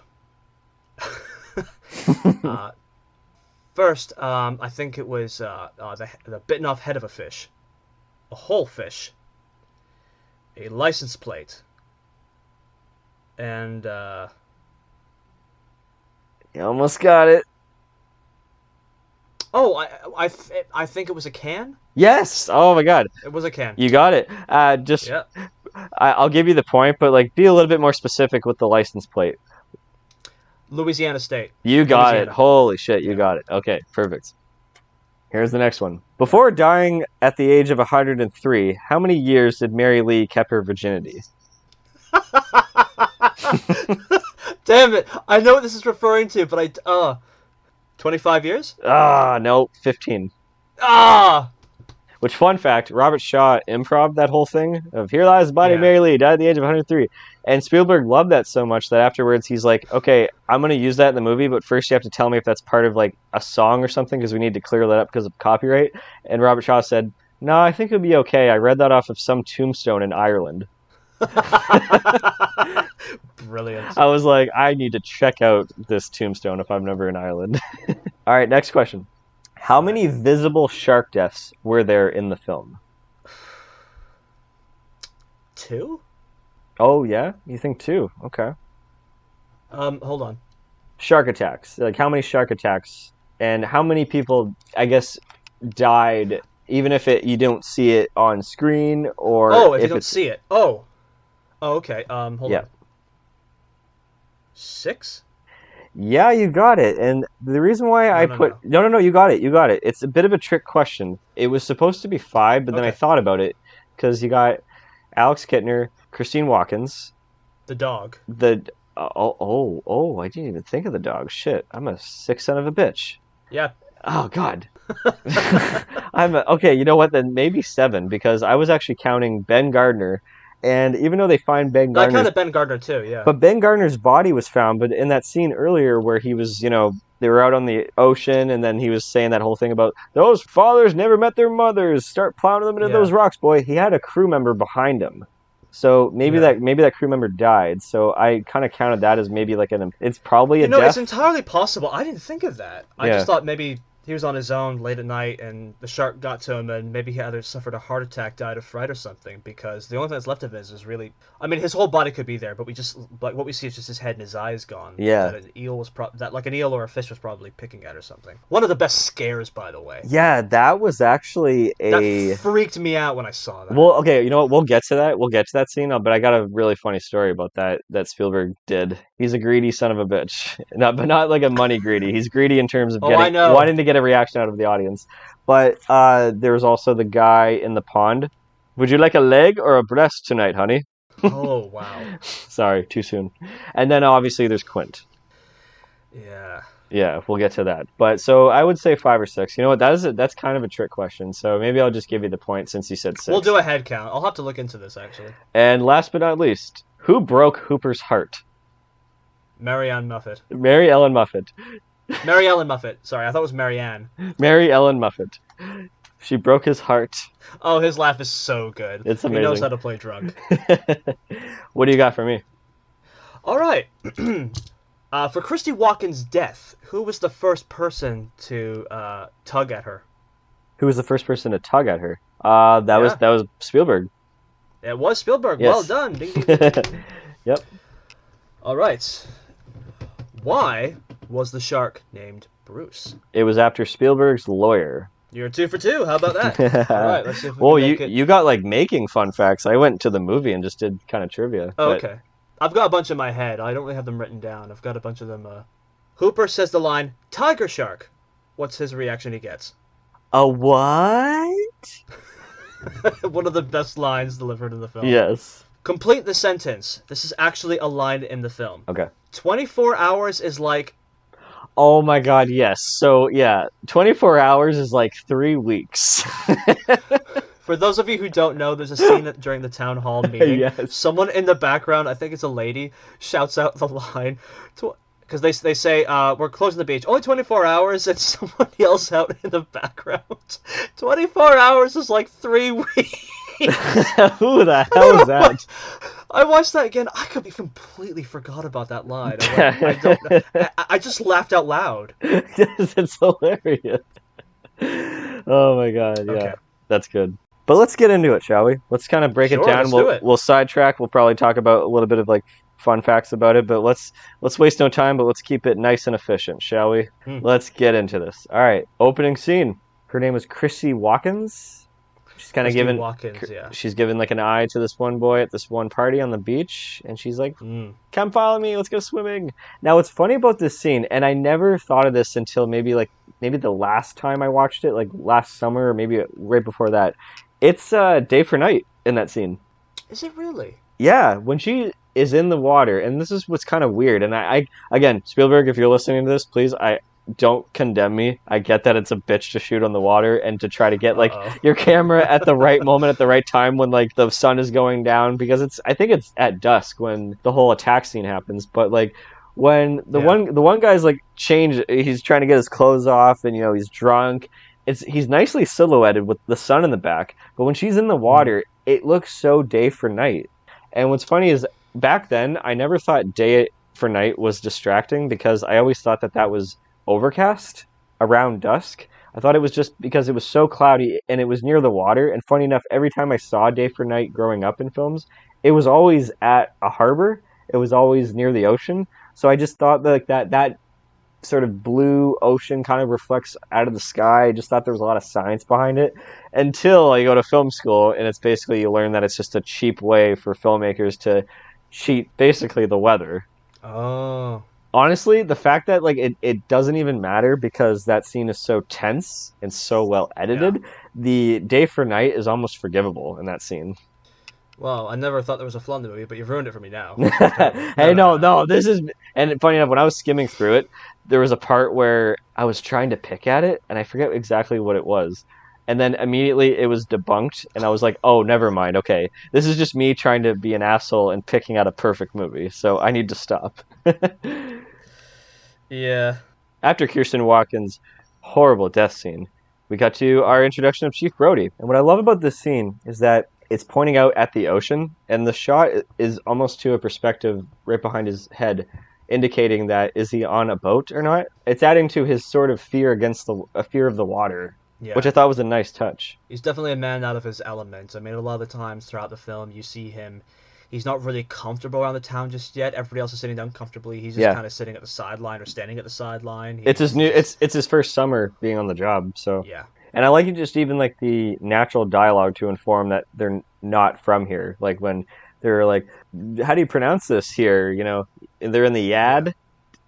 First, I think it was the bitten off head of a fish, a whole fish, a license plate, and You almost got it. oh, I think it was a can. Yes. Oh my God, It was a can. you got it. Just Yeah. I'll give you the point, but like be a little bit more specific with the license plate. Louisiana State. You got it. Louisiana. Holy shit, you Yeah. got it. Okay, perfect. Here's the next one. Before dying at the age of 103, how many years did Mary Lee keep her virginity? Damn it! I know what this is referring to, but 25 years? No, 15. Ah! Which, fun fact, Robert Shaw improv that whole thing of here lies the body of Yeah. Mary Lee, died at the age of 103. And Spielberg loved that so much that afterwards he's like, okay, I'm going to use that in the movie, but first you have to tell me if that's part of like a song or something because we need to clear that up because of copyright. And Robert Shaw said, no, I think it would be okay. I read that off of some tombstone in Ireland. Brilliant. I was like, I need to check out this tombstone if I'm never in Ireland. All right, next question. How many visible shark deaths were there in the film? 2? Oh, yeah? You think 2? Okay. Hold on. Shark attacks. Like, how many shark attacks? And how many people, I guess, died, even if you don't see it on screen or Oh, if you if don't it's... see it. Oh. Oh, okay. Hold Yeah. on. 6? Yeah, you got it. And the reason why I No, put... No, you got it. You got it. It's a bit of a trick question. It was supposed to be 5, but then I Okay. thought about it because you got Alex Kittner, Christine Watkins, The dog. I didn't even think of the dog. Shit, I'm a sick son of a bitch. Yeah. Oh, God. Okay, you know what? Then maybe 7 because I was actually counting Ben Gardner. And even though they find Ben I Gardner's counted Ben Gardner too, yeah. But Ben Gardner's body was found, but in that scene earlier where he was, they were out on the ocean and then he was saying that whole thing about those fathers never met their mothers, start plowing them into Yeah. those rocks, boy. He had a crew member behind him. So maybe Yeah. that crew member died. So I kind of counted that as maybe like it's probably a death. It's entirely possible. I didn't think of that. I Yeah. just thought maybe he was on his own late at night and the shark got to him and maybe he either suffered a heart attack, died of fright or something, because the only thing that's left of his is really... I mean, his whole body could be there, but what we see is just his head and his eyes gone. Yeah. That an eel or a fish was probably picking at or something. One of the best scares, by the way. Yeah, that was actually That freaked me out when I saw that. Well, okay, you know what? We'll get to that. We'll get to that scene, but I got a really funny story about that Spielberg did. He's a greedy son of a bitch. But not like a money greedy. He's greedy in terms of Oh, I know. wanting to get get a reaction out of the audience. But there was also the guy in the pond. Would you like a leg or a breast tonight, honey? Oh, wow. Sorry, too soon. And then obviously there's Quint. Yeah. Yeah, we'll get to that. But so I would say 5 or 6. You know what? That's kind of a trick question. So maybe I'll just give you the point since you said 6. We'll do a head count. I'll have to look into this, actually. And last but not least, who broke Hooper's heart? Marianne Muffet. Mary Ellen Muffet. Mary Ellen Muffet. Sorry, I thought it was Marianne. Mary Ellen Muffet. She broke his heart. Oh, his laugh is so good. It's amazing. He knows how to play drunk. What do you got for me? All right. For Christy Walken's death, who was the first person to tug at her? Who was the first person to tug at her? That was Spielberg. It was Spielberg. Yes. Well done. Ding, ding, ding, ding. Yep. All right. Why was the shark named Bruce? It was after Spielberg's lawyer. You're 2 for 2. How about that? All right. Let's see if we Well, can make it. you got like making fun facts. I went to the movie and just did kind of trivia. Oh, but... okay. I've got a bunch in my head. I don't really have them written down. I've got a bunch of them. Hooper says the line, "Tiger shark." What's his reaction he gets? A what? One of the best lines delivered in the film. Yes. Complete the sentence. This is actually a line in the film. Okay. 24 hours is like... Oh my god, yes. So, yeah, 24 hours is like 3 weeks. For those of you who don't know, there's a scene during the town hall meeting. Yes. Someone in the background, I think it's a lady, shouts out the line... Because they say, we're closing the beach. Only 24 hours, and someone yells out in the background, 24 hours is like 3 weeks. Who the hell is that? I watched that again. I completely forgot about that line. I don't know. I just laughed out loud. Yes, it's hilarious. Oh my god, yeah. Okay. That's good. But let's get into it, shall we? Let's kind of break it down. Let's do it. We'll sidetrack. We'll probably talk about a little bit of like fun facts about it, but let's waste no time, but let's keep it nice and efficient, shall we? Let's get into this. All right, opening scene. Her name is Chrissy Watkins. She's kind of giving Watkins, yeah. She's giving like an eye to this one boy at this one party on the beach, and she's like, "Come follow me, let's go swimming." Now, what's funny about this scene, and I never thought of this until maybe the last time I watched it, like last summer or maybe right before that. It's day for night in that scene. Is it really? Yeah, when she is in the water, and this is what's kind of weird. And I again, Spielberg, if you're listening to this, please, I don't condemn me. I get that it's a bitch to shoot on the water and to try to get like your camera at the right moment at the right time when like the sun is going down, because I think it's at dusk when the whole attack scene happens. But like when the one guy's like he's trying to get his clothes off, and he's drunk. He's nicely silhouetted with the sun in the back, but when she's in the water, it looks so day for night. And what's funny is back then, I never thought day for night was distracting, because I always thought that was overcast around dusk. I thought it was just because it was so cloudy and it was near the water. And funny enough, every time I saw day for night growing up in films, it was always at a harbor. It was always near the ocean. So I just thought that sort of blue ocean kind of reflects out of the sky. I just thought there was a lot of science behind it, until you go to film school, and it's basically you learn that it's just a cheap way for filmmakers to cheat basically the weather. Oh. Honestly, the fact that like it doesn't even matter, because that scene is so tense and so well edited, the day for night is almost forgivable in that scene. Well, I never thought there was a flaw in the movie, but you've ruined it for me now. Hey, no, this is... And funny enough, when I was skimming through it, there was a part where I was trying to pick at it, and I forget exactly what it was. And then immediately it was debunked, and I was like, oh, never mind, okay. This is just me trying to be an asshole and picking out a perfect movie, so I need to stop. Yeah. After Kirsten Watkins' horrible death scene, we got to our introduction of Chief Brody. And what I love about this scene is that it's pointing out at the ocean, and the shot is almost to a perspective right behind his head, indicating that is he on a boat or not. It's adding to his sort of fear a fear of the water, which I thought was a nice touch. He's definitely a man out of his element. I mean, a lot of the times throughout the film, you see him. He's not really comfortable around the town just yet. Everybody else is sitting down comfortably. He's just kind of sitting at the sideline or standing at the sideline. It's his first summer being on the job, so yeah. And I like it, just even like the natural dialogue to inform that they're not from here. Like when they're like, "How do you pronounce this here?" They're in the Yad.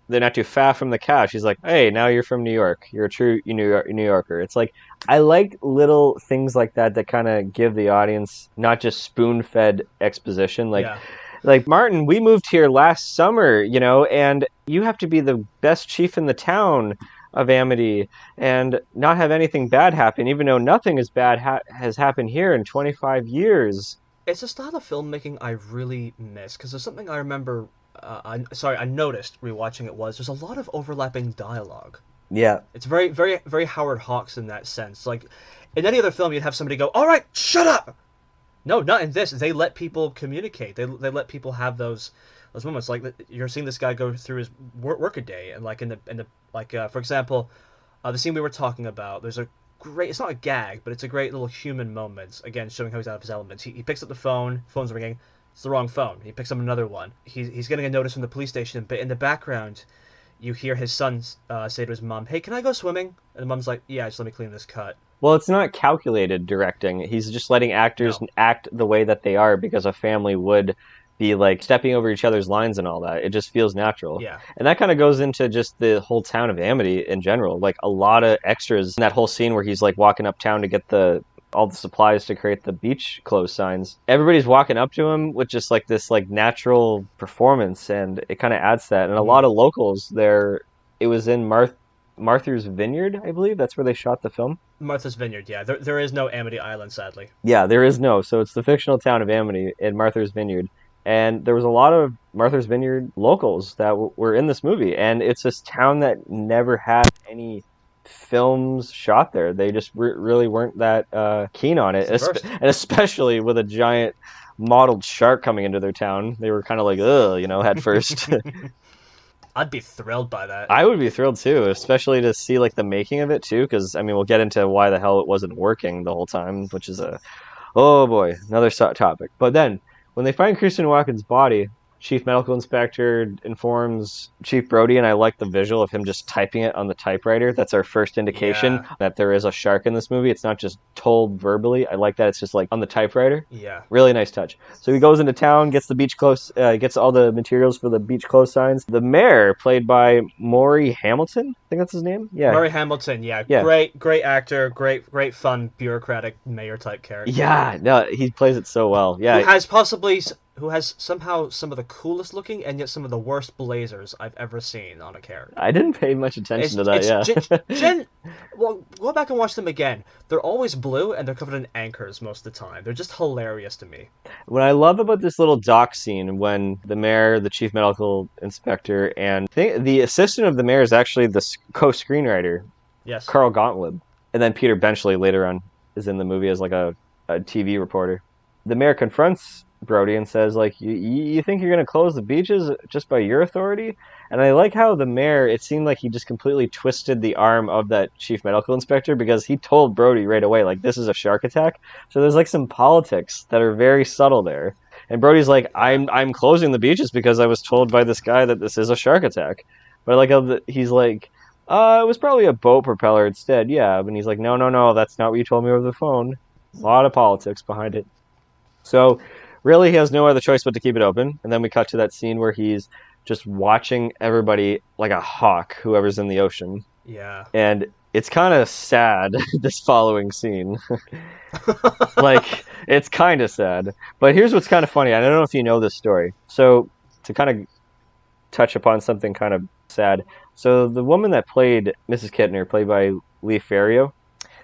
they're not too far from the couch. He's like, hey, now you're from New York. You're a true New Yorker. It's like, I like little things like that that kind of give the audience not just spoon-fed exposition. Yeah. Like, Martin, we moved here last summer, and you have to be the best chief in the town of Amity and not have anything bad happen, even though nothing as bad has happened here in 25 years. It's a style of filmmaking I really miss, because there's something I remember. I noticed rewatching it was there's a lot of overlapping dialogue. Yeah. It's very, very, very Howard Hawks in that sense. Like, in any other film, you'd have somebody go, "All right, shut up." No, not in this. They let people communicate. They let people have those moments. Like, you're seeing this guy go through his work a day, and like in the for example, the scene we were talking about. There's a great. It's not a gag, but it's a great little human moment. Again, showing how he's out of his element. He picks up the phone. Phone's ringing. It's the wrong phone. He picks up another one. He's getting a notice from the police station, but in the background, you hear his son say to his mom, "Hey, can I go swimming?" And the mom's like, "Yeah, just let me clean this cut." Well, it's not calculated directing. He's just letting actors act the way that they are because a family would be like stepping over each other's lines and all that. It just feels natural. Yeah. And that kind of goes into just the whole town of Amity in general. Like a lot of extras in that whole scene where he's like walking uptown to get all the supplies to create the beach clothes signs. Everybody's walking up to him with just like this like natural performance, and it kind of adds to that. And a lot of locals there. It was in Martha's Vineyard, I believe. That's where they shot the film. Martha's Vineyard, yeah. There is no Amity Island, sadly. Yeah, there is no. So it's the fictional town of Amity in Martha's Vineyard. And there was a lot of Martha's Vineyard locals that were in this movie. And it's this town that never had any films shot there. They just really weren't that keen on it. And especially with a giant mottled shark coming into their town. They were kind of like, ugh, at first. I'd be thrilled by that. I would be thrilled too, especially to see like the making of it too, because I mean, we'll get into why the hell it wasn't working the whole time, which is oh boy, another topic. But then when they find Christian Walken's body, Chief Medical Inspector informs Chief Brody, and I like the visual of him just typing it on the typewriter. That's our first indication that there is a shark in this movie. It's not just told verbally. I like that it's just like on the typewriter. Yeah. Really nice touch. So he goes into town, gets the beach clothes, gets all the materials for the beach clothes signs. The mayor, played by Maury Hamilton, I think that's his name. Yeah. Maury Hamilton, yeah. Great actor, great fun bureaucratic mayor type character. Yeah, no, he plays it so well. Yeah. Who has somehow some of the coolest looking and yet some of the worst blazers I've ever seen on a character. I didn't pay much attention to that, Well, go back and watch them again. They're always blue and they're covered in anchors most of the time. They're just hilarious to me. What I love about this little dock scene when the mayor, the chief medical inspector, and the assistant of the mayor is actually the co-screenwriter, yes, Carl Gottlieb. And then Peter Benchley later on is in the movie as like a TV reporter. The mayor confronts Brody and says, like, you think you're going to close the beaches just by your authority? And I like how the mayor, it seemed like he just completely twisted the arm of that chief medical inspector, because he told Brody right away, like, this is a shark attack. So there's like some politics that are very subtle there. And Brody's like, I'm closing the beaches because I was told by this guy that this is a shark attack. But I like how he's like, it was probably a boat propeller instead. Yeah. And he's like, no, that's not what you told me over the phone. A lot of politics behind it. So really, he has no other choice but to keep it open. And then we cut to that scene where he's just watching everybody like a hawk, whoever's in the ocean. Yeah. And it's kind of sad, this following scene. Like, it's kind of sad. But here's what's kind of funny. I don't know if you know this story. So, to kind of touch upon something kind of sad. So, the woman that played Mrs. Kittner, played by Lee Ferriero,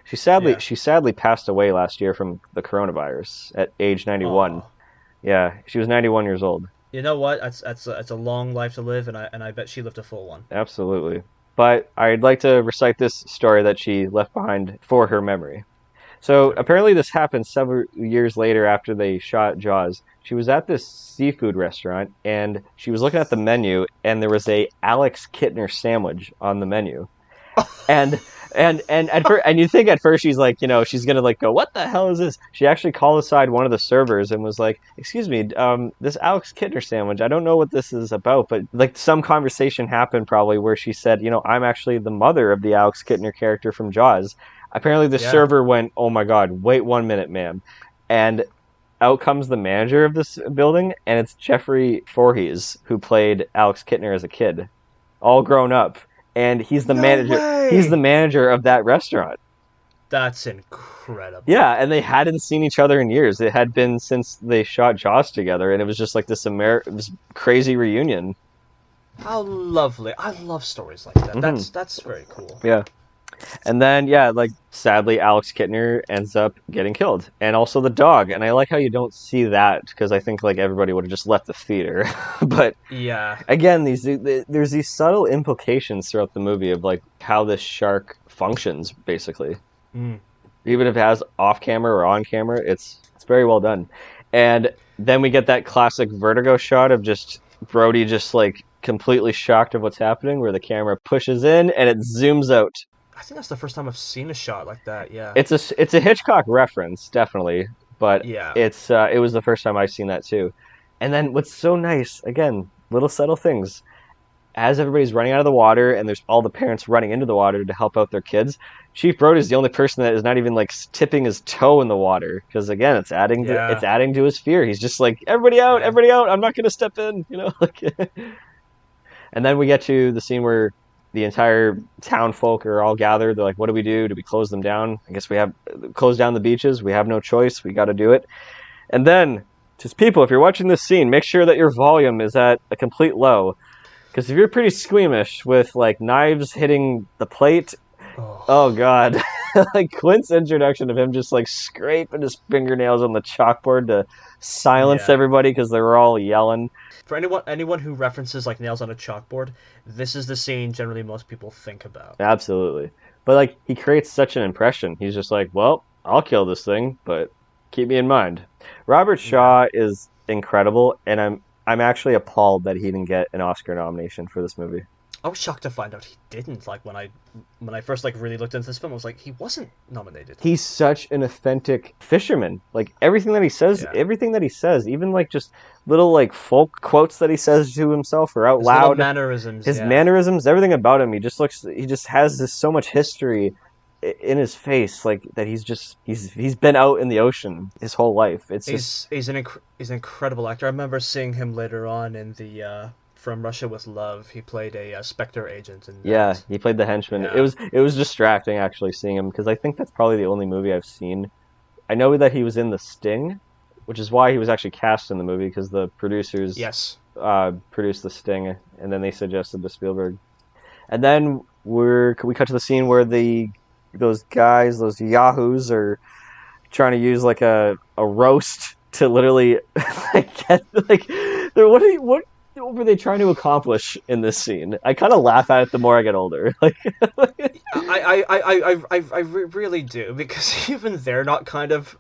she sadly passed away last year from the coronavirus at age 91. Aww. Yeah, she was 91 years old. You know what? That's a long life to live, and I bet she lived a full one. Absolutely. But I'd like to recite this story that she left behind for her memory. So apparently this happened several years later after they shot Jaws. She was at this seafood restaurant, and she was looking at the menu, and there was a Alex Kittner sandwich on the menu. And you think at first she's like, she's gonna like go, what the hell is this? She actually called aside one of the servers and was like, excuse me, this Alex Kittner sandwich, I don't know what this is about, but like some conversation happened probably where she said, I'm actually the mother of the Alex Kittner character from Jaws. Apparently the server went, oh my god, wait 1 minute, ma'am. And out comes the manager of this building, and it's Jeffrey Voorhees, who played Alex Kittner as a kid. all grown up, and he's the No manager. He's the way! manager of that restaurant. That's incredible. Yeah, and they hadn't seen each other in years. It had been since they shot Jaws together, and it was just like this crazy reunion. How lovely. I love stories like that. Hmm. That's very cool. Yeah. And then, yeah, like, sadly, Alex Kittner ends up getting killed. And also the dog. And I like how you don't see that, because I think, like, everybody would have just left the theater. But, Yeah. again, there's these subtle implications throughout the movie of, like, how this shark functions, basically. Mm. Even if it has off-camera or on-camera, it's very well done. And then we get that classic Vertigo shot of just Brody just, like, completely shocked of what's happening, where the camera pushes in and it zooms out. I think that's the first time I've seen a shot like that. Yeah. It's a Hitchcock reference, definitely, but Yeah. it was the first time I've seen that too. And then what's so nice, again, little subtle things. As everybody's running out of the water and there's all the parents running into the water to help out their kids, Chief Brody's the only person that is not even like tipping his toe in the water, because again, it's adding to his fear. He's just like, everybody out, I'm not going to step in, like. And then we get to the scene where the entire town folk are all gathered. They're like, what do we do? Do we close them down? I guess we have close down the beaches. We have no choice. We got to do it. And then, just people, if you're watching this scene, make sure that your volume is at a complete low. Because if you're pretty squeamish with, like, knives hitting the plate, oh God. Like, Clint's introduction of him just, like, scraping his fingernails on the chalkboard to silence everybody because they were all yelling. For anyone who references like nails on a chalkboard, this is the scene generally most people think about. Absolutely. But like he creates such an impression. He's just like, well, I'll kill this thing, but keep me in mind. Robert Shaw is incredible, and I'm actually appalled that he didn't get an Oscar nomination for this movie. I was shocked to find out he didn't. Like when I first like really looked into this film, I was like, he wasn't nominated. He's such an authentic fisherman. Like everything that he says, even like just little like folk quotes that he says to himself or out loud. His mannerisms, everything about him. He just has this so much history in his face, like that. He's been out in the ocean his whole life. He's an incredible actor. I remember seeing him later on in the. From Russia with Love, he played a Spectre agent. He played the henchman. Yeah. It was distracting actually seeing him, because I think that's probably the only movie I've seen. I know that he was in The Sting, which is why he was actually cast in the movie, because the producers produced The Sting, and then they suggested to Spielberg. And then we cut to the scene where those yahoos, are trying to use like a roast to literally get like what were they trying to accomplish in this scene? I kind of laugh at it the more I get older. Like, I really do, because even they're not kind of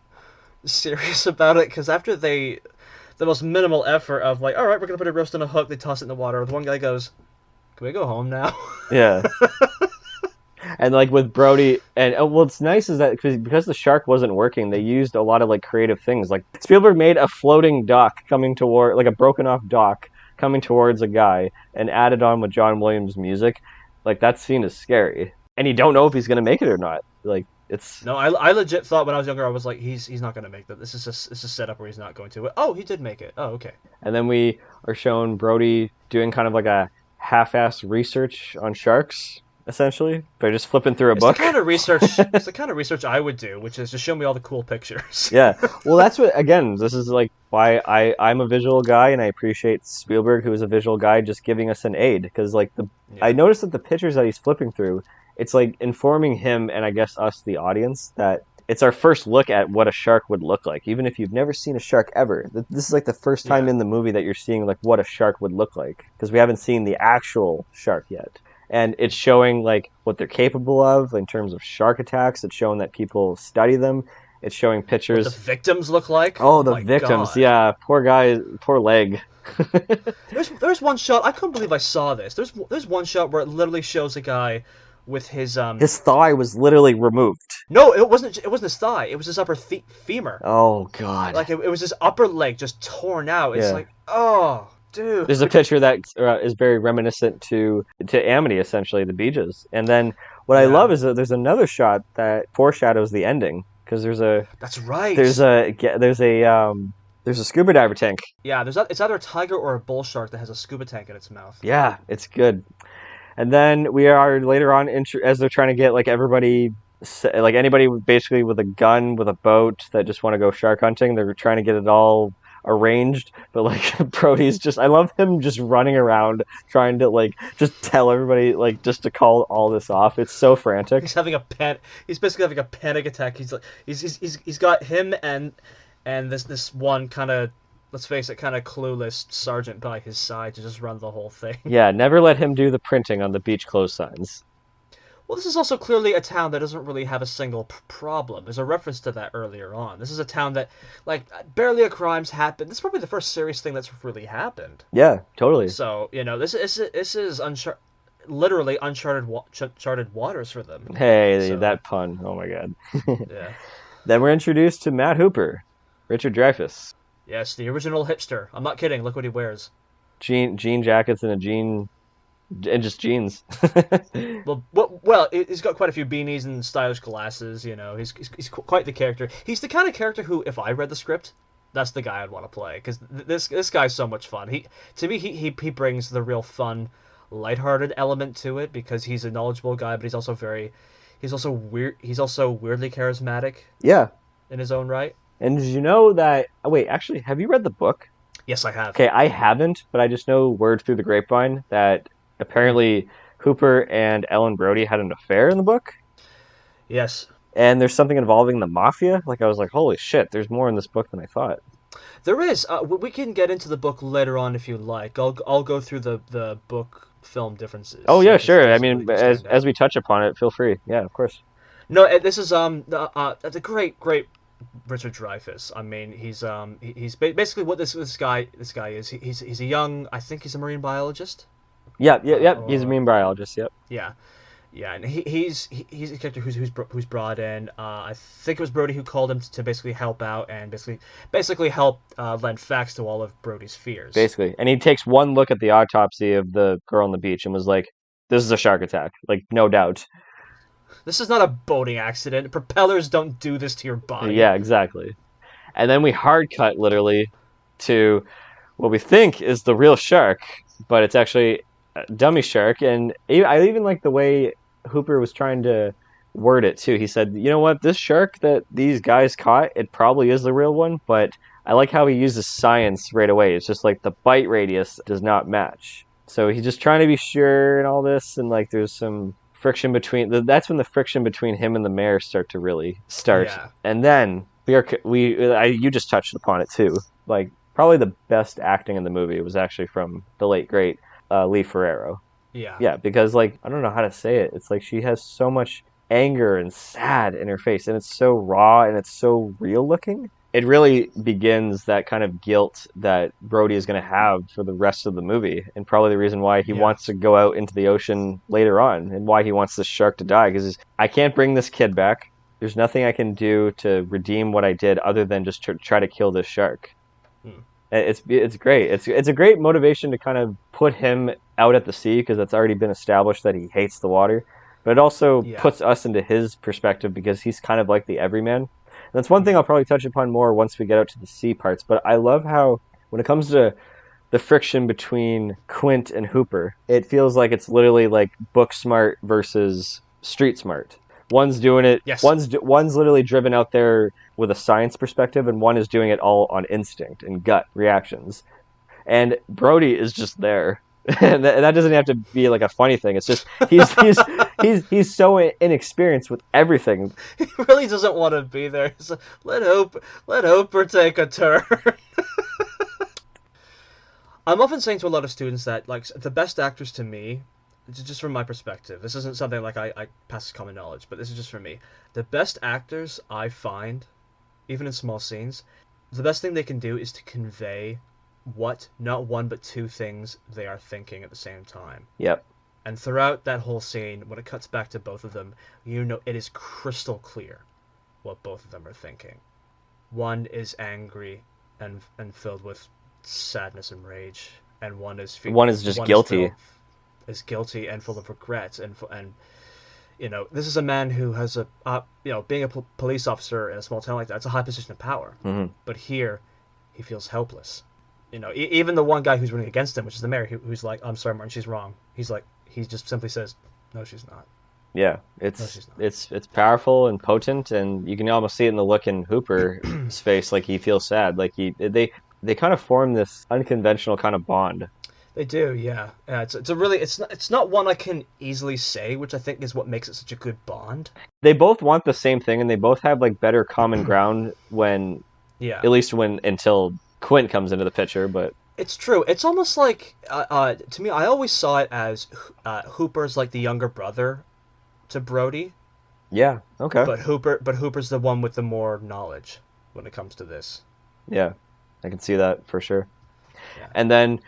serious about it. Because after the most minimal effort of like, all right, we're gonna put a roast on a hook, they toss it in the water. The one guy goes, "Can we go home now?" Yeah. And like with Brody, and what's nice is that because the shark wasn't working, they used a lot of like creative things. Like Spielberg made a floating dock coming toward, like a broken off dock coming towards a guy, and added on with John Williams music. Like that scene is scary, and you don't know if he's gonna make it or not. Like it's no, I legit thought when I was younger, I was like, he's not gonna make that. This is a setup where he's not going to. Oh, he did make it. Oh, okay. And then we are shown Brody doing kind of like a half-assed research on sharks, essentially, by just flipping through a book. It's the kind of research I would do, which is just show me all the cool pictures. Yeah. Well, that's what, again, this is like why I'm a visual guy, and I appreciate Spielberg, who is a visual guy, just giving us an aid, because like I noticed that the pictures that he's flipping through, it's like informing him, and I guess us, the audience, that it's our first look at what a shark would look like, even if you've never seen a shark ever. This is like the first time in the movie that you're seeing like what a shark would look like, because we haven't seen the actual shark yet. And it's showing like what they're capable of in terms of shark attacks. It's showing that people study them. It's showing pictures. What the victims look like. Oh, the victims. God. Yeah, poor guy, poor leg. There's one shot. I couldn't believe I saw this. There's one shot where it literally shows a guy with his thigh was literally removed. No, it wasn't his thigh. It was his upper femur. Oh God. Like it was his upper leg just torn out. It's like, oh. Dude. There's a picture that is very reminiscent to Amity, essentially, the beaches. And then what I love is that there's another shot that foreshadows the ending, because That's right. There's a scuba diver tank. Yeah, it's either a tiger or a bull shark that has a scuba tank in its mouth. Yeah, it's good. And then we are later on, as they're trying to get like everybody, like anybody basically with a gun, with a boat that just want to go shark hunting, they're trying to get it all arranged. But like Brody's just, I love him just running around trying to like just tell everybody like just to call all this off. It's so frantic. He's having a He's basically having a panic attack. He's like he's got him and this one kind of, let's face it, kind of clueless sergeant by his side to just run the whole thing. Yeah, never let him do the printing on the beach close signs. Well, this is also clearly a town that doesn't really have a single problem. There's a reference to that earlier on. This is a town that, like, barely a crime's happened. This is probably the first serious thing that's really happened. Yeah, totally. So, this is literally uncharted waters for them. Hey, So, that pun. Oh my god. yeah. Then we're introduced to Matt Hooper, Richard Dreyfuss. Yes, the original hipster. I'm not kidding. Look what he wears. Jean jackets and just jeans. Well, he's got quite a few beanies and stylish glasses. He's quite the character. He's the kind of character who, if I read the script, that's the guy I'd want to play, because this guy's so much fun. He brings the real fun, lighthearted element to it, because he's a knowledgeable guy, but he's also weird. He's also weirdly charismatic. Yeah. In his own right. And did you know that? Oh, wait, actually, have you read the book? Yes, I have. Okay, I haven't, but I just know word through the grapevine that apparently Hooper and Ellen Brody had an affair in the book. Yes. And there's something involving the mafia. Like, I was like, holy shit, there's more in this book than I thought. There is. We can get into the book later on if you like. I'll go through the book film differences. Oh yeah, sure. I mean, as we touch upon it, feel free. Yeah, of course. No, this is that's a great Richard Dreyfuss. I mean, he's basically what this guy is. He's a young, I think he's a marine biologist. Yep. He's a marine biologist. Yep. Yeah, and he's a character who's brought in. I think it was Brody who called him to basically help out and basically help lend facts to all of Brody's fears. Basically, and he takes one look at the autopsy of the girl on the beach and was like, "This is a shark attack, like no doubt." This is not a boating accident. Propellers don't do this to your body. Yeah, exactly. And then we hard cut literally to what we think is the real shark, but it's actually a dummy shark. And I even like the way Hooper was trying to word it too. He said, "You know what? This shark that these guys caught, it probably is the real one, but I like how he uses science right away. It's just like the bite radius does not match." So he's just trying to be sure and all this, and like there's some friction that's when the friction between him and the mayor start. Yeah. And then you just touched upon it too. Like probably the best acting in the movie was actually from the late great Lee Ferrero. Yeah, because like I don't know how to say it. It's like she has so much anger and sad in her face, and it's so raw and it's so real looking. It really begins that kind of guilt that Brody is going to have for the rest of the movie, and probably the reason why he wants to go out into the ocean later on, and why he wants this shark to die, because I can't bring this kid back. There's nothing I can do to redeem what I did other than just try to kill this shark. It's great. It's a great motivation to kind of put him out at the sea, because it's already been established that he hates the water, but it also puts us into his perspective, because he's kind of like the everyman. That's one thing I'll probably touch upon more once we get out to the sea parts, but I love how, when it comes to the friction between Quint and Hooper, it feels like it's literally like book smart versus street smart. One's doing it, one's literally driven out there with a science perspective, and one is doing it all on instinct and gut reactions. And Brody is just there. And that doesn't have to be like a funny thing. It's just he's so inexperienced with everything. He really doesn't want to be there. He's like, let Hooper take a turn. I'm often saying to a lot of students that like the best actors to me, just from my perspective, this isn't something like I pass as common knowledge, but this is just for me. The best actors I find, even in small scenes, the best thing they can do is to convey what not one but two things they are thinking at the same time. Yep. And throughout that whole scene, when it cuts back to both of them, it is crystal clear what both of them are thinking. One is angry and filled with sadness and rage, and one is just guilty. Is guilty and full of regrets, and this is a man who has being a police officer in a small town like that, it's a high position of power. Mm-hmm. But here, he feels helpless. Even the one guy who's running against him, which is the mayor, who's like, "I'm sorry, Martin, she's wrong." He's like, he just simply says, "No, she's not. Yeah, No, she's not." it's powerful and potent, and you can almost see it in the look in Hooper's face, like he feels sad, like they kind of form this unconventional kind of bond. They do, yeah. Yeah, it's a really it's not one I can easily say, which I think is what makes it such a good bond. They both want the same thing, and they both have like better common ground when, Yeah, at least when until Quint comes into the picture. But it's true. It's almost like to me, I always saw it as Hooper's like the younger brother to Brody, yeah, okay, but Hooper's the one with the more knowledge when it comes to this. yeah, I can see that for sure. Yeah. And then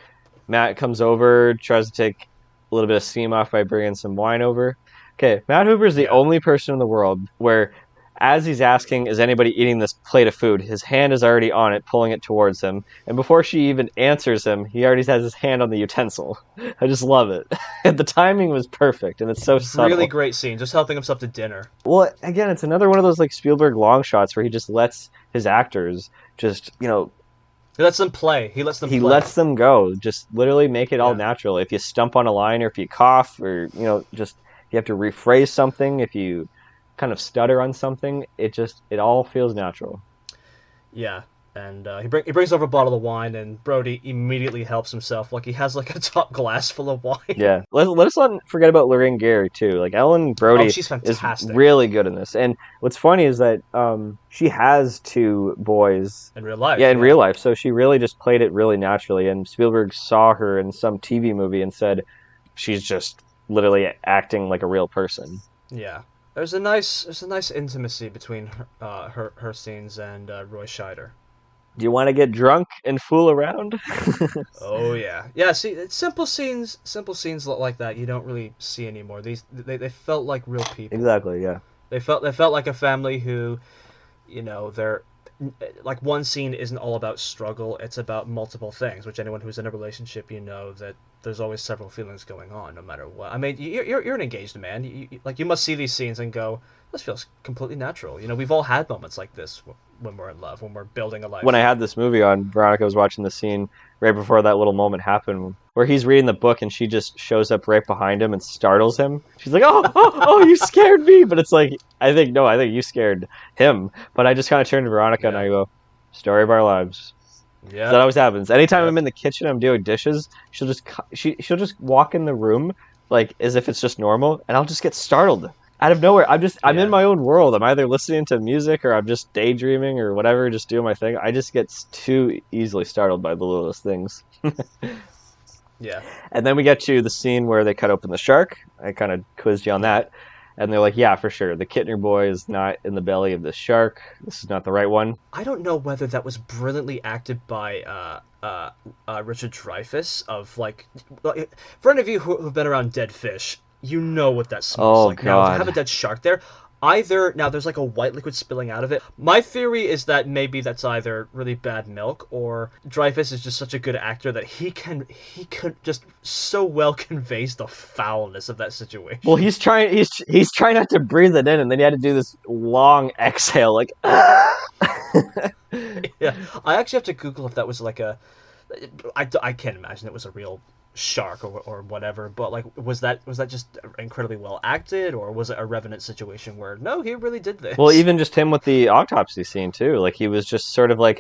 Matt comes over, tries to take a little bit of steam off by bringing some wine over. Okay, Matt Hooper's the Yeah. only person in the world where, as he's asking, is anybody eating this plate of food, his hand is already on it, pulling it towards him. And before she even answers him, he already has his hand on the utensil. I just love it. The timing was perfect, and it's so subtle. Really great scene, just helping himself to dinner. Well, again, it's another one of those like Spielberg long shots where he just lets his actors just, He lets them play. he lets them go. Just literally make it all Yeah. natural. If you stump on a line, or if you cough, or just you have to rephrase something, if you kind of stutter on something, it all feels natural. Yeah, and he brings over a bottle of wine, and Brody immediately helps himself. Like he has like a top glass full of wine. Yeah. Let us not forget about Lorraine Gary too. Like Ellen Brody Oh, she's is fantastic really good in this. And what's funny is that she has two boys. in real life. Yeah, in real life. So she really just played it really naturally. And Spielberg saw her in some TV movie and said she's just literally acting like a real person. Yeah. There's a nice intimacy between her scenes and Roy Scheider. Do you want to get drunk and fool around? Oh yeah, yeah. See, it's simple scenes like that you don't really see anymore. They felt like real people. Exactly, yeah. They felt like a family who, they're like one scene isn't all about struggle. It's about multiple things. Which anyone who's in a relationship, that there's always several feelings going on, no matter what. I mean, you're an engaged man. You must see these scenes and go, this feels completely natural. We've all had moments like this when we're in love, when we're building a life. When I had this movie on, Veronica was watching the scene right before that little moment happened where he's reading the book and she just shows up right behind him and startles him. She's like, oh, you scared me. But it's like, I think you scared him. But I just kind of turned to Veronica and I go, story of our lives. Yeah. That always happens. Anytime I'm in the kitchen, I'm doing dishes, she'll just walk in the room like as if it's just normal, and I'll just get startled out of nowhere. I'm in my own world. I'm either listening to music or I'm just daydreaming or whatever, just doing my thing. I just get too easily startled by the littlest things. Yeah. And then we get to the scene where they cut open the shark. I kind of quizzed you on that. And they're like, yeah, for sure. The Kittner boy is not in the belly of this shark. This is not the right one. I don't know whether that was brilliantly acted by Richard Dreyfuss of like, for any of you who've been around dead fish, you know what that smells like. God. Now, to have a dead shark there, now there's like a white liquid spilling out of it. My theory is that maybe that's either really bad milk or Dreyfuss is just such a good actor that he could just so well conveys the foulness of that situation. Well, he's trying not to breathe it in, and then he had to do this long exhale, like. Yeah, I actually have to Google if that was like I can't imagine it was a real shark or whatever, but like was that just incredibly well acted, or was it a Revenant situation where no, he really did this? Well, even just him with the autopsy scene too, like he was just sort of like,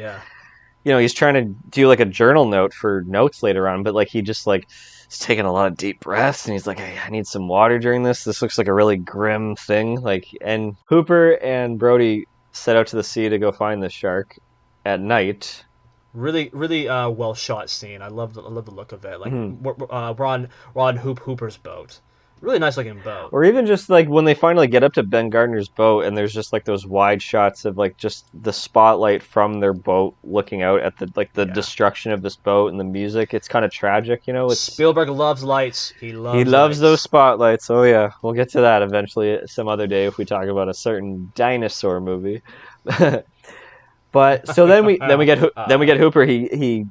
he's trying to do like a journal note for notes later on, but like he just like he's taking a lot of deep breaths and he's like, hey, I need some water during this looks like a really grim thing. Like, and Hooper and Brody set out to the sea to go find the shark at night. Really well shot scene. I love the look of it. Like we're on Hooper's boat. Really nice looking boat. Or even just like when they finally get up to Ben Gardner's boat and there's just like those wide shots of like just the spotlight from their boat looking out at the destruction of this boat and the music. It's kind of tragic, It's Spielberg loves lights. He loves lights. Those spotlights. Oh yeah, we'll get to that eventually some other day if we talk about a certain dinosaur movie. But so then we get Hooper. He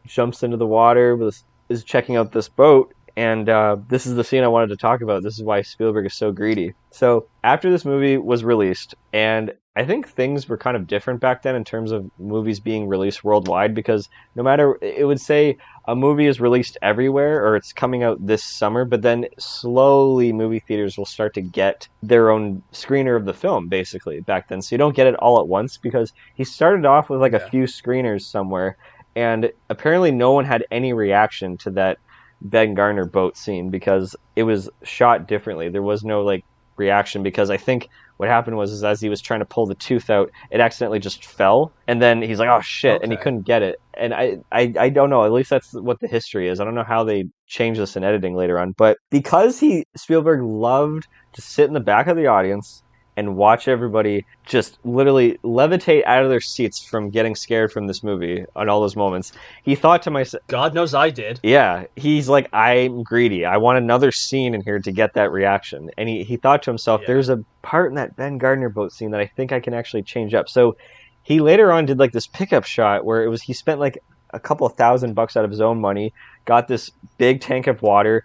jumps into the water, is checking out this boat, and this is the scene I wanted to talk about. This is why Spielberg is so greedy. So after this movie was released, and I think things were kind of different back then in terms of movies being released worldwide because no matter, it would say a movie is released everywhere or it's coming out this summer, but then slowly movie theaters will start to get their own screener of the film basically back then. So you don't get it all at once because he started off with like a Yeah. few screeners somewhere, and apparently no one had any reaction to that Ben Garner boat scene because it was shot differently. There was no like reaction because I think what happened was is as he was trying to pull the tooth out, it accidentally just fell, and then he's like, "Oh shit!" and he Okay. couldn't get it. And I don't know. At least that's what the history is. I don't know how they changed this in editing later on, but because he Spielberg loved to sit in the back of the audience and watch everybody just literally levitate out of their seats from getting scared from this movie on all those moments. He thought to myself, God knows I did. yeah, he's like, I'm greedy. I want another scene in here to get that reaction. And he thought to himself, Yeah. there's a part in that Ben Gardner boat scene that I think I can actually change up. So he later on did like this pickup shot where it was he spent like a couple of $1,000 out of his own money, got this big tank of water,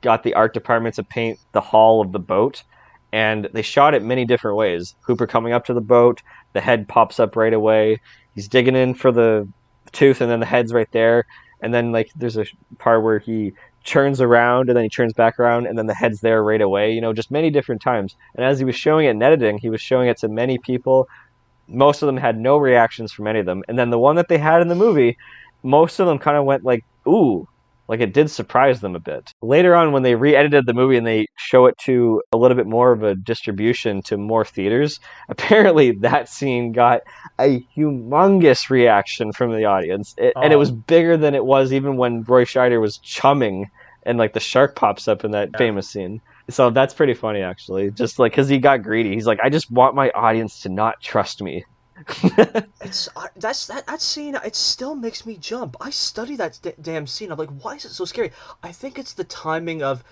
got the art department to paint the hull of the boat, and they shot it many different ways. Hooper coming up to the boat, the head pops up right away. He's digging in for the tooth, and then the head's right there. And then like there's a part where he turns around and then he turns back around and then the head's there right away. You know, just many different times. And as he was showing it in editing, he was showing it to many people. Most of them had no reactions from any of them. And then the one that they had in the movie, most of them kind of went like, ooh, like it did surprise them a bit. Later on, when they re-edited the movie and they show it to a little bit more of a distribution to more theaters, apparently that scene got a humongous reaction from the audience. And it was Oh, bigger than it was even when Roy Scheider was chumming and like the shark pops up in that yeah. famous scene. So that's pretty funny, actually. Just like, because he got greedy. He's like, I just want my audience to not trust me. It's that scene. It still makes me jump. I study that damn scene. I'm like, why is it so scary? I think it's the timing of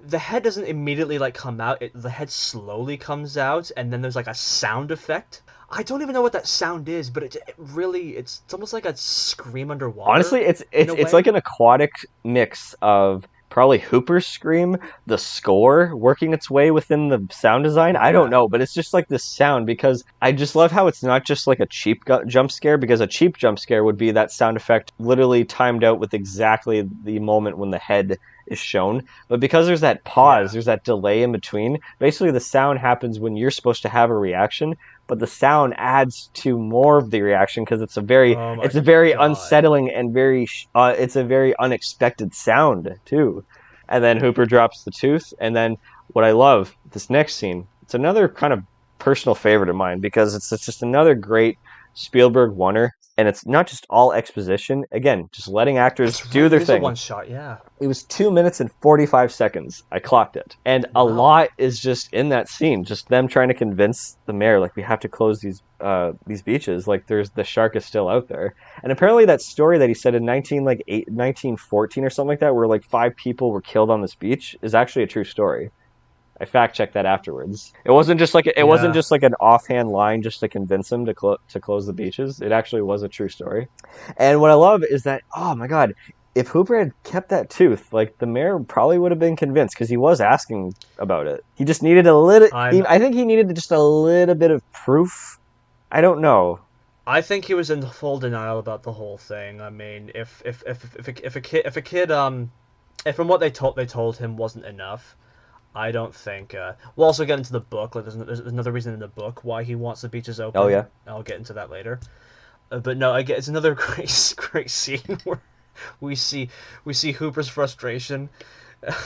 the head doesn't immediately like come out. The head slowly comes out, and then there's like a sound effect. I don't even know what that sound is, but it really it's almost like a scream underwater Honestly, it's in it's a it's like way. an aquatic mix of probably Hooper's scream, the score working its way within the sound design. I don't Yeah. know, but it's just like this sound because I just love how it's not just like a cheap jump scare because a cheap jump scare would be that sound effect literally timed out with exactly the moment when the head is shown. But because there's that pause, Yeah. there's that delay in between. Basically, the sound happens when you're supposed to have a reaction, but the sound adds to more of the reaction because Oh it's my a very god. unsettling and it's a very unexpected sound too. And then Hooper drops the tooth, and then what I love this next scene, it's another kind of personal favorite of mine because it's just another great Spielberg oneer, and it's not just all exposition. Again, just letting actors That's do right. their It is a thing. one shot. Yeah. It was 2 minutes and 45 seconds. I clocked it. And a Wow. lot is just in that scene, just them trying to convince the mayor, like, we have to close these beaches. Like, there's the shark is still out there. And apparently that story that he said in 1914 or something like that, where like 5 people were killed on this beach, is actually a true story. I fact checked that afterwards. It wasn't Yeah. just like an offhand line just to convince him to close the beaches. It actually was a true story. And what I love is that, oh my god, if Hooper had kept that tooth, like the mayor probably would have been convinced because he was asking about it. He just needed a little. I'm I think he needed just a little bit of proof. I don't know. I think he was in full denial about the whole thing. I mean, if a kid if from what they told him wasn't enough, I don't think. We'll also get into the book. Like, there's another reason in the book why he wants the beaches Oh open. yeah, I'll get into that later. But no, I get it's another great scene where we see we see Hooper's frustration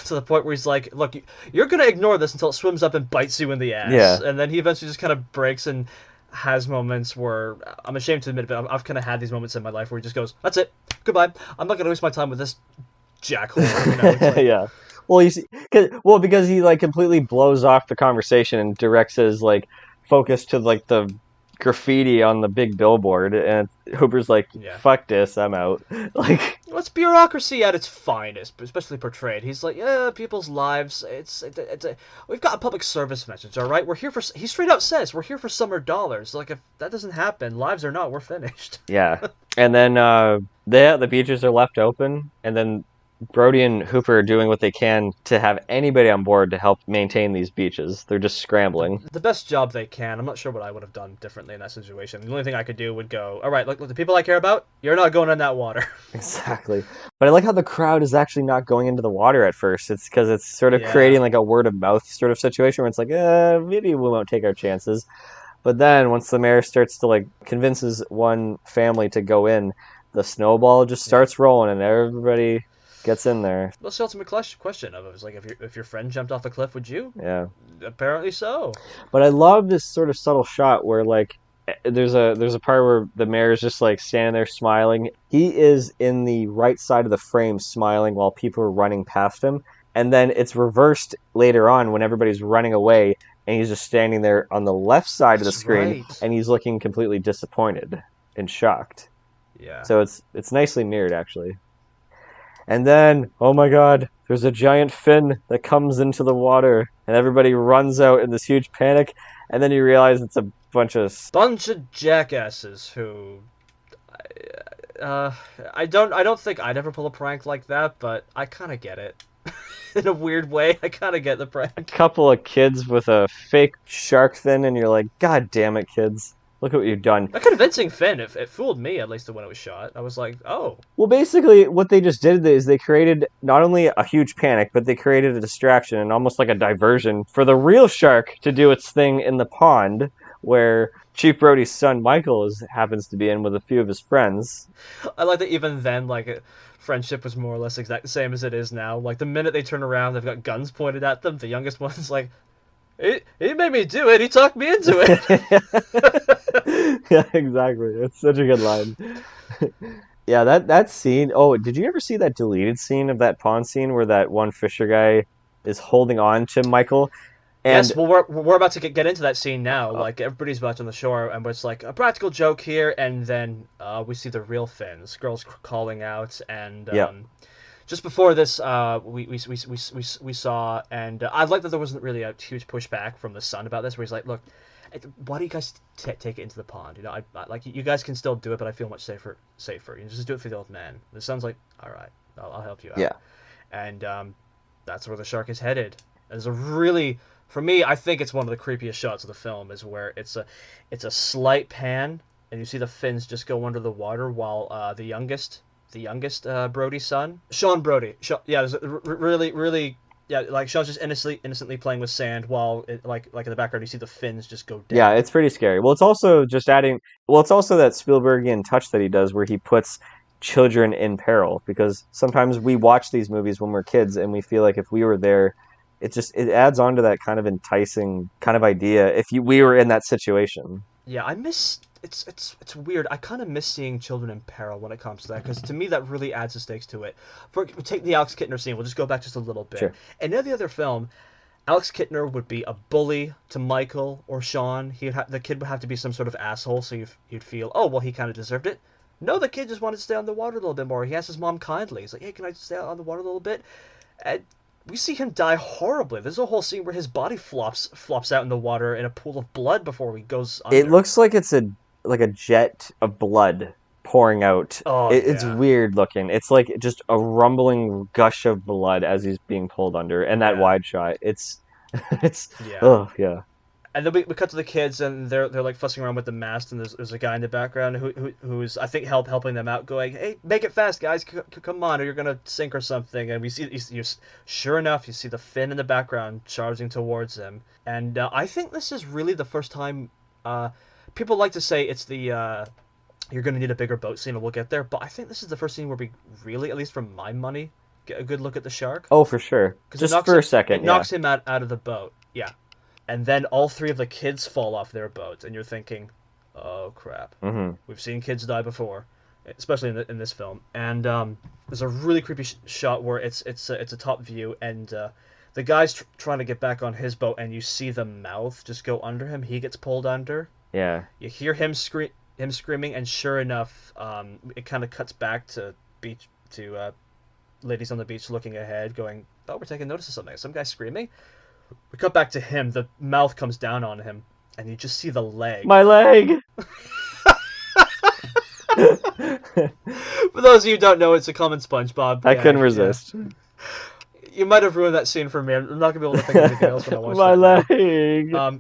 to the point where he's like, "Look, you're gonna ignore this until it swims up and bites you in the ass," yeah, and then he eventually just kind of breaks and has moments where I'm ashamed to admit it, but I've kind of had these moments in my life where he just goes, "That's it, goodbye. I'm not gonna waste my time with this jackhole." It's like, yeah. Well, you see, because he like completely blows off the conversation and directs his like focus to like the graffiti on the big billboard, and Hooper's like, yeah. "Fuck this, I'm out." Like, Well, it's bureaucracy at its finest, especially portrayed. He's like, yeah, people's lives. We've got a public service message, all right. We're here for. He straight out says, we're here for summer dollars. Like, if that doesn't happen, lives are not. We're finished. yeah. And then the beaches are left open, and then Brody and Hooper are doing what they can to have anybody on board to help maintain these beaches. They're just scrambling. The best job they can. I'm not sure what I would have done differently in that situation. The only thing I could do would go, all right, look, the people I care about, you're not going in that water. Exactly. But I like how the crowd is actually not going into the water at first. It's because it's sort of Yeah. creating like a word of mouth sort of situation where it's like, maybe we won't take our chances. But then once the mayor starts to like convinces one family to go in, the snowball just Yeah. starts rolling and everybody gets in there. What's the ultimate question of it? Was like, if your friend jumped off a cliff, would you? Yeah. Apparently so. But I love this sort of subtle shot where like there's a part where the mayor is just like standing there smiling. He is in the right side of the frame smiling while people are running past him. And then it's reversed later on when everybody's running away and he's just standing there on the left side of the That's screen right. and he's looking completely disappointed and shocked. Yeah. So it's nicely mirrored actually. And then, oh my god, there's a giant fin that comes into the water, and everybody runs out in this huge panic, and then you realize it's a bunch of jackasses who. I don't think I'd ever pull a prank like that, but I kind of get it. In a weird way, I kind of get the prank. couple of kids with a fake shark fin, and you're like, God damn it, kids. Look at what you've done. A convincing fin. It fooled me, at least when it was shot. I was like, oh. Well, basically, what they just did is they created not only a huge panic, but they created a distraction and almost like a diversion for the real shark to do its thing in the pond, where Chief Brody's son Michael happens to be in with a few of his friends. I like that even then, like, friendship was more or less exact the same as it is now. Like, the minute they turn around, they've got guns pointed at them. The youngest one's like, he made me do it. He talked me into it. Yeah, exactly. It's such a good line. Yeah, that scene. Oh, did you ever see that deleted scene of that pond scene where that one Fisher guy is holding on to Michael? And, yes, well, we're about to get into that scene now. Like, everybody's back on the shore, and it's like a practical joke here, and then we see the real Finns, girls calling out, and just before this, we saw, and I like that there wasn't really a huge pushback from the son about this, where he's like, look, why do you guys take it into the pond? You know, I like, you guys can still do it, but I feel much safer. You just do it for the old man. The son's like, all right, I'll help you out. Yeah, and that's where the shark is headed. There's a really, for me, I think it's one of the creepiest shots of the film is where it's a slight pan, and you see the fins just go under the water while the youngest Brody's son, Sean Brody. There's really. Yeah, like Sean's just innocently playing with sand while, like in the background, you see the fins just go down. Yeah, it's pretty scary. Well, it's also just adding. Well, it's also that Spielbergian touch that he does, where he puts children in peril. Because sometimes we watch these movies when we're kids, and we feel like if we were there, it adds on to that kind of enticing kind of idea. If we were in that situation. Yeah, I miss. It's weird. I kind of miss seeing children in peril when it comes to that, because to me that really adds the stakes to it. Take the Alex Kittner scene. We'll just go back just a little bit. Sure. In every other film, Alex Kittner would be a bully to Michael or Sean. The kid would have to be some sort of asshole, so you'd feel, oh well, he kind of deserved it. No, the kid just wanted to stay on the water a little bit more. He asked his mom kindly. He's like, hey, can I stay on the water a little bit? And we see him die horribly. There's a whole scene where his body flops out in the water in a pool of blood before he goes under. It looks like it's a jet of blood pouring out. Oh, it's weird looking. It's like just a rumbling gush of blood as he's being pulled under, and that wide shot. It's oh yeah. And then we cut to the kids, and they're like fussing around with the mast, and there's a guy in the background who's I think helping them out, going, "Hey, make it fast, guys! Come on, or you're gonna sink or something." And we see, sure enough, you see the fin in the background charging towards him, and I think this is really the first time. People like to say it's the you're gonna need a bigger boat scene, and we'll get there, but I think this is the first scene where we really, at least for my money, get a good look at the shark. Oh, for sure. Just for a second, it knocks him out of the boat. Yeah. And then all three of the kids fall off their boats, and you're thinking, "Oh crap!" Mm-hmm. We've seen kids die before, especially in this film. And there's a really creepy shot where it's a top view, and the guy's trying to get back on his boat, and you see the mouth just go under him. He gets pulled under. Yeah. You hear him screaming, and sure enough, it kind of cuts back to ladies on the beach looking ahead, going, "Oh, we're taking notice of something. Some guy screaming." We cut back to him. The mouth comes down on him, and you just see the leg. My leg! For those of you who don't know, it's a common SpongeBob I gag. couldn't resist. Yeah. You might have ruined that scene for me. I'm not gonna be able to think of anything else when I watch My that leg. now.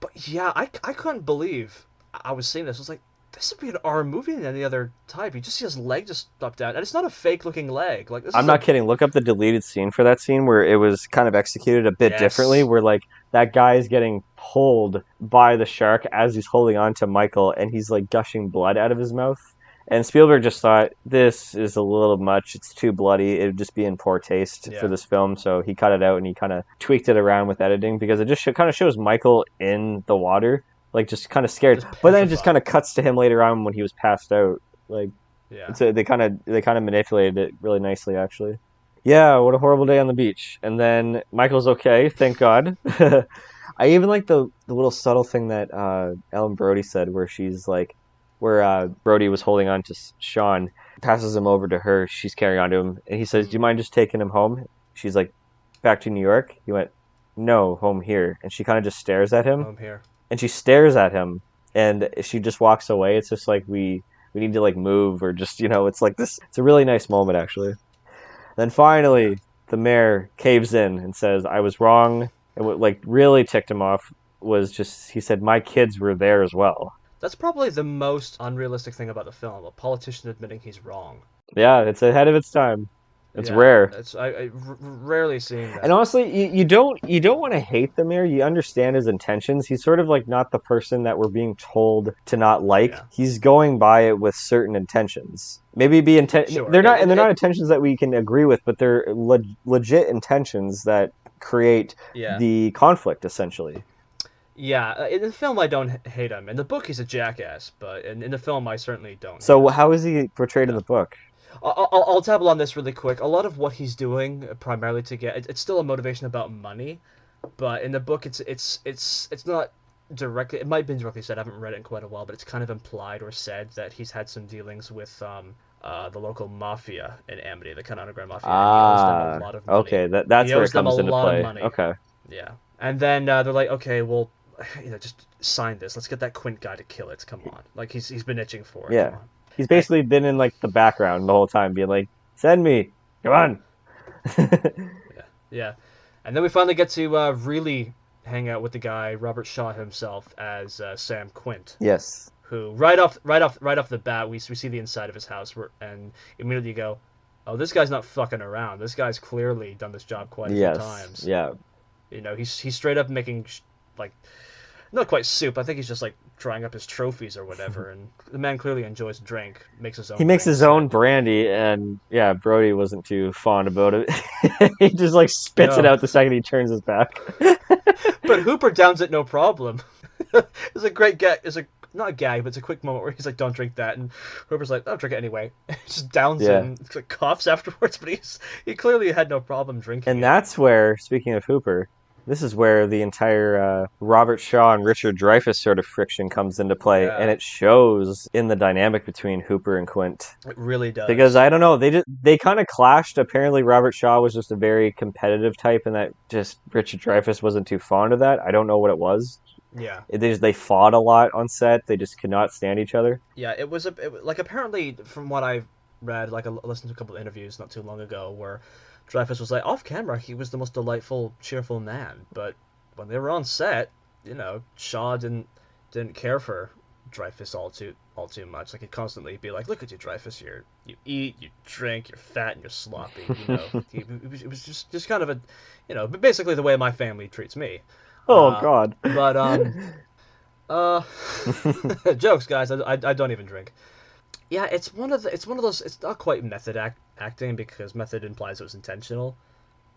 But yeah, I couldn't believe I was seeing this. I was like, this would be an R movie than any other type. You just see his leg just up down, and it's not a fake looking leg. Like this I'm is not kidding. Look up the deleted scene for that scene where it was kind of executed a bit differently, Yes. where like that guy is getting pulled by the shark as he's holding on to Michael, and he's like gushing blood out of his mouth. And Spielberg just thought, this is a little much. It's too bloody. It would just be in poor taste for Yeah. this film. So he cut it out and he kind of tweaked it around with editing because it just kind of shows Michael in the water, like just kind of scared. Just But then it just petrified. kind of cuts to him later on when he was passed out. Like, Yeah. so they kind of manipulated it really nicely, actually. Yeah, what a horrible day on the beach. And then Michael's okay, thank God. I even like the little subtle thing that Ellen Brody said, where she's like, where Brody was holding on to Sean, passes him over to her. She's carrying on to him, and he says, "Do you mind just taking him home?" She's like, "Back to New York?" He went, "No, home here." And she kind of just stares at him, I'm here. and she stares at him, and she just walks away. It's just like we need to like move or just it's like this. It's a really nice moment actually. Then finally, the mayor caves in and says, "I was wrong." And what like really ticked him off was just he said, "My kids were there as well." That's probably the most unrealistic thing about the film, a politician admitting he's wrong. Yeah, it's ahead of its time. It's Yeah, rare. rarely seeing that. And honestly, you don't want to hate the mayor. You understand his intentions. He's sort of like not the person that we're being told to not like. Yeah. He's going by it with certain intentions. Maybe Sure. they're not intentions that we can agree with, but they're legit intentions that create Yeah. the conflict essentially. Yeah, in the film I don't hate him. In the book he's a jackass, but in the film I certainly don't. So how is he portrayed in the book? I'll dabble on this really quick. A lot of what he's doing primarily to get it's still a motivation about money, but in the book it's not directly. It might have been directly said. I haven't read it in quite a while, but it's kind of implied or said that he's had some dealings with the local mafia in Amity, the kind of underground mafia. And he owes them a lot of money. Okay, that's He where owes it them comes a into lot of play. money. Okay. Yeah, and then they're like, okay, well, just sign this. Let's get that Quint guy to kill it. Come on, like he's been itching for it. Yeah. Come on. He's basically been in like the background the whole time, being like, "Send me, come on." Yeah, and then we finally get to really hang out with the guy Robert Shaw himself as Sam Quint, Yes. who right off the bat we see the inside of his house, and immediately you go, oh, this guy's not fucking around. This guy's clearly done this job quite a few times. Yeah. He's straight up making like not quite soup. I think he's just like drying up his trophies or whatever. And the man clearly enjoys drink. Makes his own. He makes drinks. his own brandy, and yeah, Brody wasn't too fond about it. He just like spits it No. out the second he turns his back. But Hooper downs it no problem. It's a great gag. It's a not a gag, but it's a quick moment where he's like, "Don't drink that," and Hooper's like, "I'll drink it anyway." Just downs it and like coughs afterwards. But he clearly had no problem drinking. And it. that's where, speaking of Hooper, this is where the entire Robert Shaw and Richard Dreyfuss sort of friction comes into play, Yeah. and it shows in the dynamic between Hooper and Quint. It really does. Because I don't know, they kind of clashed. Apparently, Robert Shaw was just a very competitive type, and that just Richard Dreyfuss wasn't too fond of that. I don't know what it was. Yeah. They fought a lot on set. They just could not stand each other. Yeah, it was like apparently from what I've read, like I listened to a couple of interviews not too long ago where Dreyfuss was like off camera he was the most delightful, cheerful man, but when they were on set, Shaw didn't care for Dreyfuss all too much. Like he'd constantly be like, "Look at you, Dreyfuss. You eat, you drink, you're fat, and you're sloppy." It was just kind of a, basically the way my family treats me. Oh God! But jokes, guys. I don't even drink. Yeah, it's one of those. It's not quite method acting because method implies it was intentional.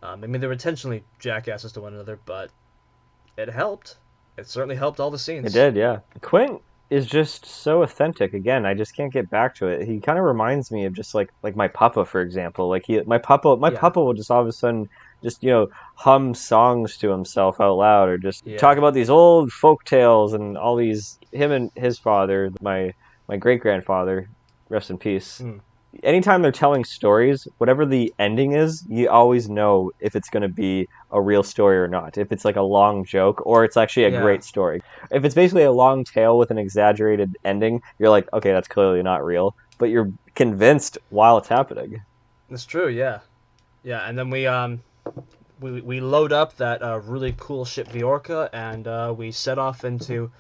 I mean, they were intentionally jackasses to one another, but it helped. It certainly helped all the scenes. It did, yeah. Quint is just so authentic. Again, I just can't get back to it. He kind of reminds me of just like my papa, for example. Like my papa will just all of a sudden just hum songs to himself out loud, or just talk about these old folk tales and all these. Him and his father, my great grandfather, rest in peace. anytime they're telling stories, whatever the ending is, you always know if it's going to be a real story or not. If it's like a long joke or it's actually a Yeah, great story. If it's basically a long tale with an exaggerated ending, you're like, okay, that's clearly not real, but you're convinced while it's happening. that's true. Yeah, yeah, and then we load up that really cool ship Viorca, and we set off into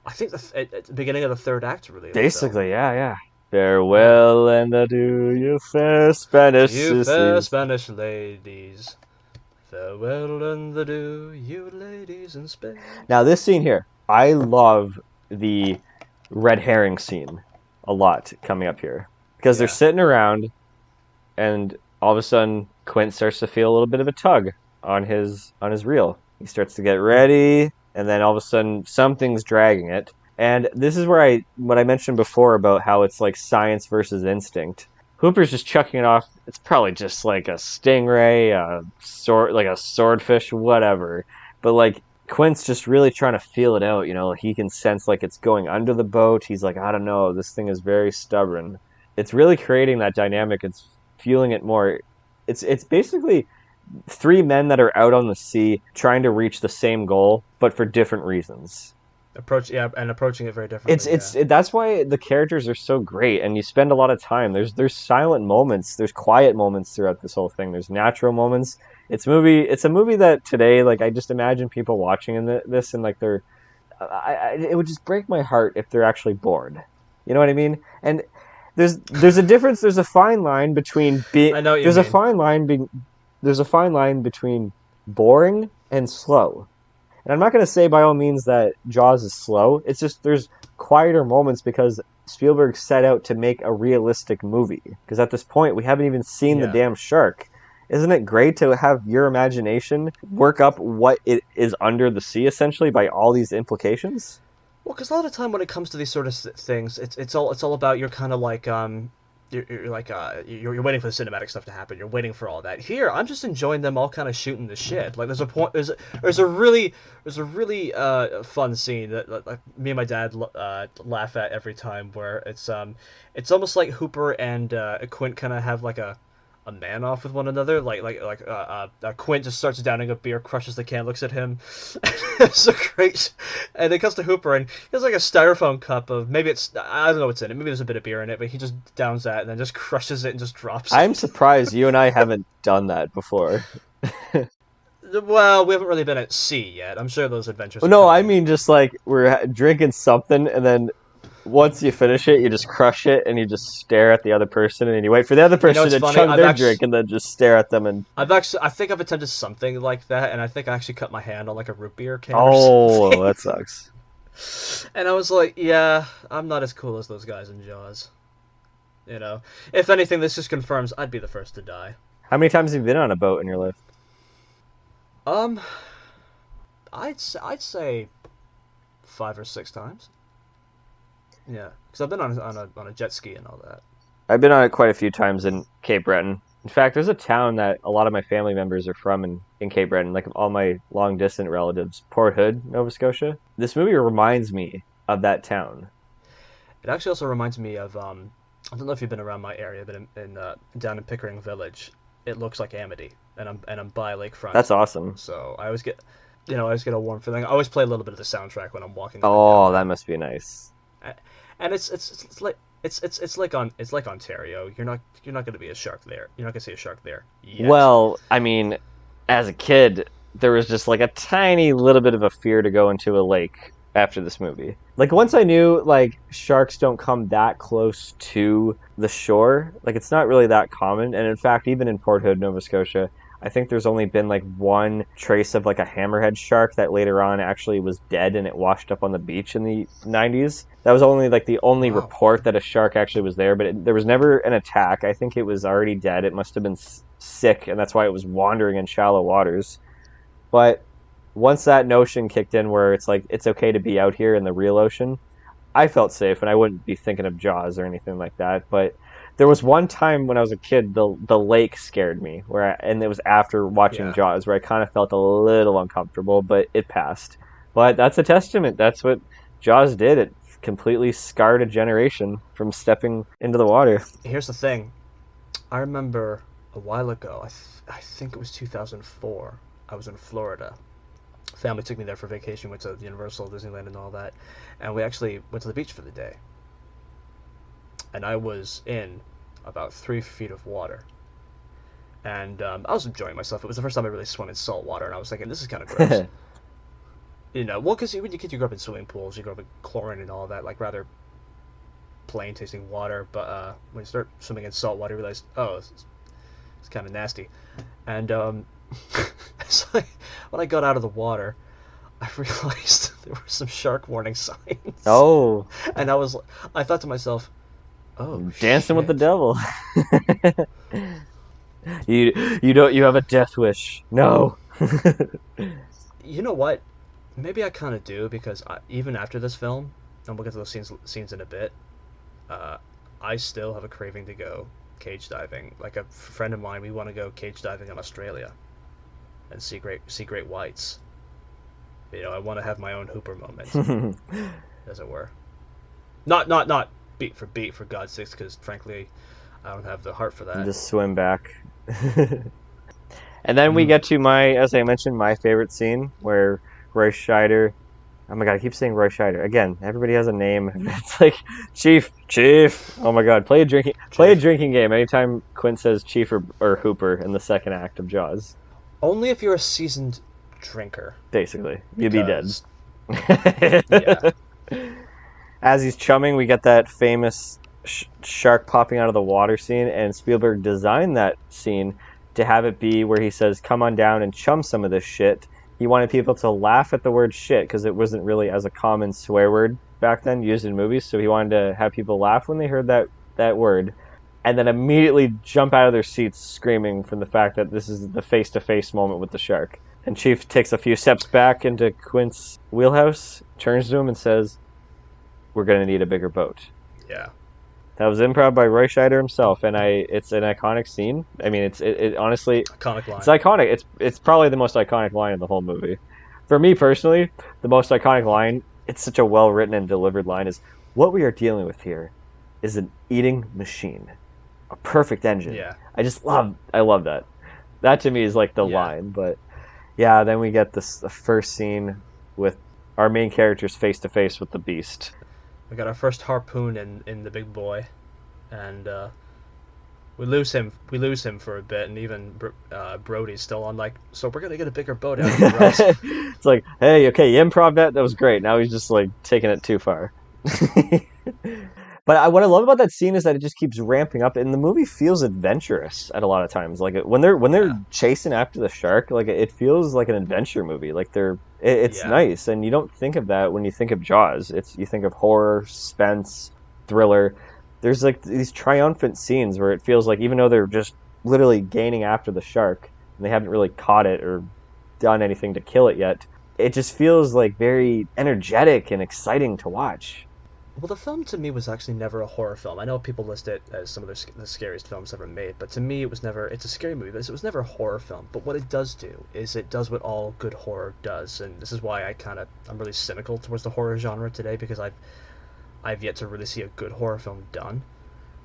I think at the beginning of the third act really of the film. Basically, yeah, yeah. Yeah, Farewell and adieu, you fair to Spanish you fair sissies. Spanish ladies, farewell and adieu, you ladies in Spain. Now, this scene here, I love the red herring scene a lot coming up here because they're Yeah, sitting around and all of a sudden Quint starts to feel a little bit of a tug on his reel. He starts to get ready, and then all of a sudden something's dragging it. And this is where what I mentioned before about how it's like science versus instinct. Hooper's just chucking it off. It's probably just like a stingray, like a swordfish, whatever. But like Quint's just really trying to feel it out. He can sense like it's going under the boat. He's like, I don't know, this thing is very stubborn. It's really creating that dynamic. It's fueling it more. It's basically three men that are out on the sea trying to reach the same goal, but for different reasons. approaching it very differently. Yeah, That's why the characters are so great, and you spend a lot of time. There's silent moments, there's quiet moments throughout this whole thing. There's natural moments. It's a movie that today, like I just imagine people watching this and like it would just break my heart if they're actually bored. You know what I mean? And there's a difference. There's a fine line between I know what you mean. there's a fine line between boring and slow. And I'm not going to say by all means that Jaws is slow. It's just there's quieter moments because Spielberg set out to make a realistic movie. Because at this point, we haven't even seen the Yeah. damn shark. Isn't it great to have your imagination work up what it is under the sea, essentially, by all these implications? Well, because a lot of time when it comes to these sort of things, it's all about you're kind of like you're like you're waiting for the cinematic stuff to happen. You're waiting for all that. Here, I'm just enjoying them all kind of shooting the shit. Like there's a really fun scene that like me and my dad laugh at every time where it's almost like Hooper and Quint kind of have like a man off with one another. Quint just starts downing a beer, crushes the can, looks at him. It's so great. And it comes to Hooper, and he has like a styrofoam cup of maybe I don't know what's in it. Maybe there's a bit of beer in it, but he just downs that and then just crushes it and just drops it. I'm surprised you and I haven't done that before. Well, we haven't really been at sea yet. I'm sure those adventures are No, I coming. mean just like we're drinking something, and then once you finish it, you just crush it, and you just stare at the other person, and you wait for the other person It's to funny. chug their drink, and then just stare at them. And I think I've attempted something like that, and I think I actually cut my hand on like a root beer can or oh, something. that sucks. And I was like, yeah, I'm not as cool as those guys in Jaws. You know, if anything, this just confirms I'd be the first to die. How many times have you been on a boat in your life? Um, I'd say 5 or 6 times. Yeah, because I've been on a jet ski and all that. I've been on it quite a few times in Cape Breton. In fact, there's a town that a lot of my family members are from in Cape Breton, like all my long distant relatives, Port Hood, Nova Scotia. This movie reminds me of that town. It actually also reminds me of I don't know if you've been around my area, but down in Pickering Village, it looks like Amity, and I'm by lakefront. That's awesome. So I always get, I always get a warm feeling. I always play a little bit of the soundtrack when I'm walking up and down Oh, there. that must be nice. And it's like Ontario. You're not going to be a shark there. You're not going to see a shark there yet. Well, I mean, as a kid, there was just like a tiny little bit of a fear to go into a lake after this movie. Like once I knew like sharks don't come that close to the shore, like it's not really that common. And in fact, even in Port Hood, Nova Scotia, I think there's only been like one trace of like a hammerhead shark that later on actually was dead and it washed up on the beach in the 90s. That was only like the only Wow. report that a shark actually was there, but there was never an attack. I think it was already dead. It must have been sick, and that's why it was wandering in shallow waters. But once that notion kicked in where it's like it's okay to be out here in the real ocean, I felt safe, and I wouldn't be thinking of Jaws or anything like that. But there was one time when I was a kid, the lake scared me, and it was after watching Yeah. Jaws, where I kind of felt a little uncomfortable, but it passed. But that's a testament. That's what Jaws did. It completely scarred a generation from stepping into the water. Here's the thing. I remember a while ago, I think it was 2004, I was in Florida. Family took me there for vacation, went to Universal, Disneyland, and all that. And we actually went to the beach for the day. And I was in about 3 feet of water. And I was enjoying myself. It was the first time I really swam in salt water, and I was thinking, this is kind of gross. Well, because when you kid, you grow up in swimming pools, you grow up in chlorine and all that, like rather plain tasting water. But when you start swimming in salt water, you realize, oh, it's kind of nasty. And so when I got out of the water, I realized there were some shark warning signs. Oh. And I thought to myself, oh, dancing shit. with the devil. You have a death wish. No. You know what? Maybe I kind of do, because even after this film, and we'll get to those scenes in a bit, I still have a craving to go cage diving. Like a friend of mine, we want to go cage diving in Australia and see great whites. I want to have my own Hooper moment, as it were. Not beat for God's sakes, because frankly, I don't have the heart for that. Just swim back. And then we get to as I mentioned, my favorite scene where Roy Scheider. Oh my god, I keep saying Roy Scheider. Again, everybody has a name. It's like Chief. Oh my god, play a drinking game anytime Quint says Chief or Hooper in the second act of Jaws. Only if you're a seasoned drinker. Basically, you'd be dead. Yeah. As he's chumming, we get that famous shark popping out of the water scene, and Spielberg designed that scene to have it be where he says, "Come on down and chum some of this shit." He wanted people to laugh at the word shit because it wasn't really as a common swear word back then used in movies, so he wanted to have people laugh when they heard that word, and then immediately jump out of their seats screaming from the fact that this is the face-to-face moment with the shark. And Chief takes a few steps back into Quint's wheelhouse, turns to him and says, "We're going to need a bigger boat." Yeah. That was improv by Roy Scheider himself, and it's an iconic scene. I mean, it honestly... Iconic line. It's iconic. It's probably the most iconic line in the whole movie. For me, personally, the most iconic line, it's such a well-written and delivered line, is, "What we are dealing with here is an eating machine. A perfect engine." Yeah. I love that. That, to me, is like the line, but... Yeah, then we get the first scene with our main characters face-to-face with the beast. We got our first harpoon in the big boy, and we lose him for a bit, and even Brody's still on, like, so we're gonna get a bigger boat out of us. It's like, hey, okay, you improv that was great. Now he's just like taking it too far. But what I love about that scene is that it just keeps ramping up, and the movie feels adventurous at a lot of times. Like when they're chasing after the shark, like it feels like an adventure movie. Like it's nice, and you don't think of that when you think of Jaws. You think of horror, suspense, thriller. There's like these triumphant scenes where it feels like even though they're just literally gaining after the shark and they haven't really caught it or done anything to kill it yet, it just feels like very energetic and exciting to watch. Well, the film to me was actually never a horror film. I know people list it as some of the scariest films ever made, but to me it's a scary movie, but it was never a horror film. But what it does do is it does what all good horror does, and this is why I'm really cynical towards the horror genre today, because I've yet to really see a good horror film done.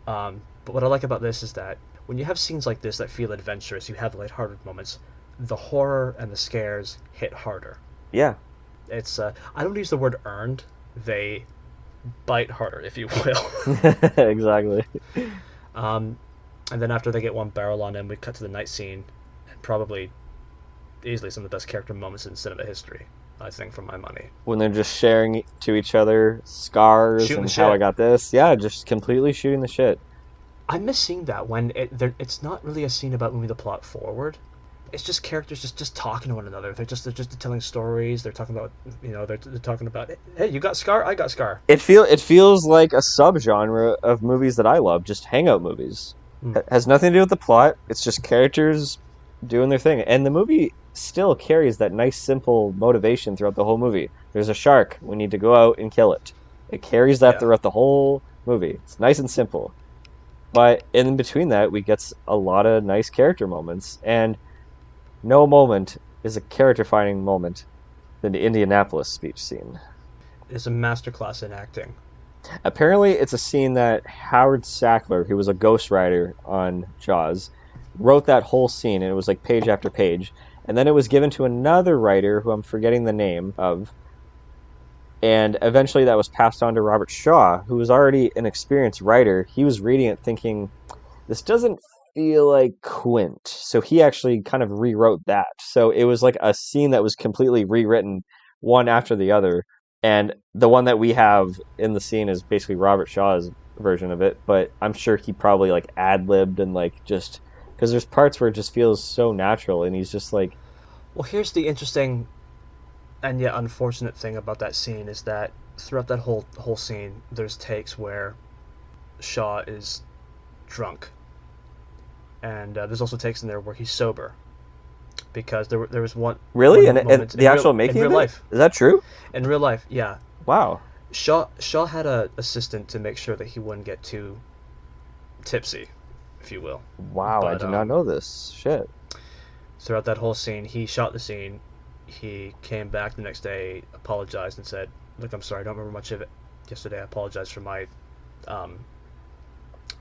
But what I like about this is that when you have scenes like this that feel adventurous, you have lighthearted moments, the horror and the scares hit harder. Yeah. It's I don't use the word earned. They bite harder, if you will. Exactly. And then after they get one barrel on him, we cut to the night scene, and probably easily some of the best character moments in cinema history, I think, for my money. When they're just sharing to each other scars shooting and how I got this. Yeah, just completely shooting the shit. I miss seeing that when it's not really a scene about moving the plot forward. It's just characters just talking to one another. They're just telling stories. They're talking about, they're talking about, hey, you got Scar, I got Scar. It feels like a subgenre of movies that I love, just hangout movies. It has nothing to do with the plot. It's just characters doing their thing, and the movie still carries that nice, simple motivation throughout the whole movie. There's a shark. We need to go out and kill it. It carries that throughout the whole movie. It's nice and simple, but in between that, we get a lot of nice character moments, and no moment is a character-defining moment than the Indianapolis speech scene. It's a masterclass in acting. Apparently, it's a scene that Howard Sackler, who was a ghostwriter on Jaws, wrote that whole scene, and it was like page after page. And then it was given to another writer, who I'm forgetting the name of, and eventually that was passed on to Robert Shaw, who was already an experienced writer. He was reading it thinking, this doesn't feel like Quint. So he actually kind of rewrote that. So it was like a scene that was completely rewritten one after the other. And the one that we have in the scene is basically Robert Shaw's version of it, but I'm sure he probably like ad-libbed and like just because there's parts where it just feels so natural and he's just like, Well, here's the interesting and yet unfortunate thing about that scene is that throughout that whole scene, there's takes where Shaw is drunk, and there's also takes in there where he's sober, because there was really? one And moment the actual making in real of it? life. Is that true? In real life, yeah. Wow. Shaw had a assistant to make sure that he wouldn't get too tipsy, if you will. Wow, I But did not know this. Shit. throughout that whole scene, he shot the scene. He came back the next day, apologized, and said, "Look, I'm sorry, I don't remember much of it yesterday. I apologize for my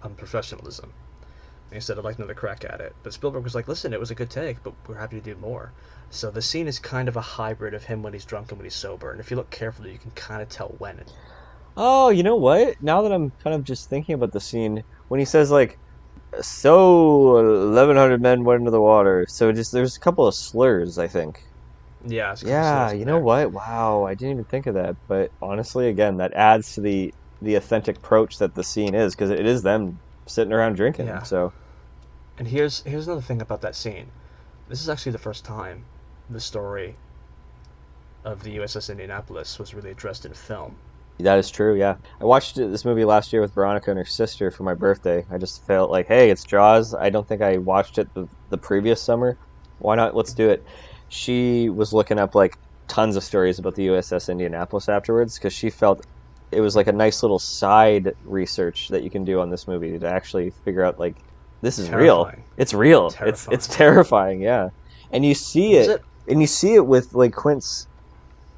unprofessionalism." And he said, "I'd like another crack at it." But Spielberg was like, "Listen, it was a good take, but we're happy to do more." So the scene is kind of a hybrid of him when he's drunk and when he's sober. And if you look carefully, you can kind of tell when. Oh, you know what? Now that I'm kind of just thinking about the scene, when he says like, so 1,100 men went into the water. So just there's a couple of slurs, I think. Yeah, it's Yeah, you know what? Wow, I didn't even think of that. But honestly, again, that adds to the authentic approach that the scene is, because it is them sitting around drinking. Yeah. So And here's another thing about that scene. This is actually the first time the story of the USS Indianapolis was really addressed in film. that is true. Yeah, I watched this movie last year with Veronica and her sister for my birthday. I just felt like, hey, it's Jaws. I don't think I watched it the previous summer. Why not? Let's do it. She was looking up like tons of stories about the USS Indianapolis afterwards because she felt it was like a nice little side research that you can do on this movie to actually figure out like this is real. Terrifying. It's real. Terrifying. It's terrifying. Yeah, and you see it, and you see it with like Quint's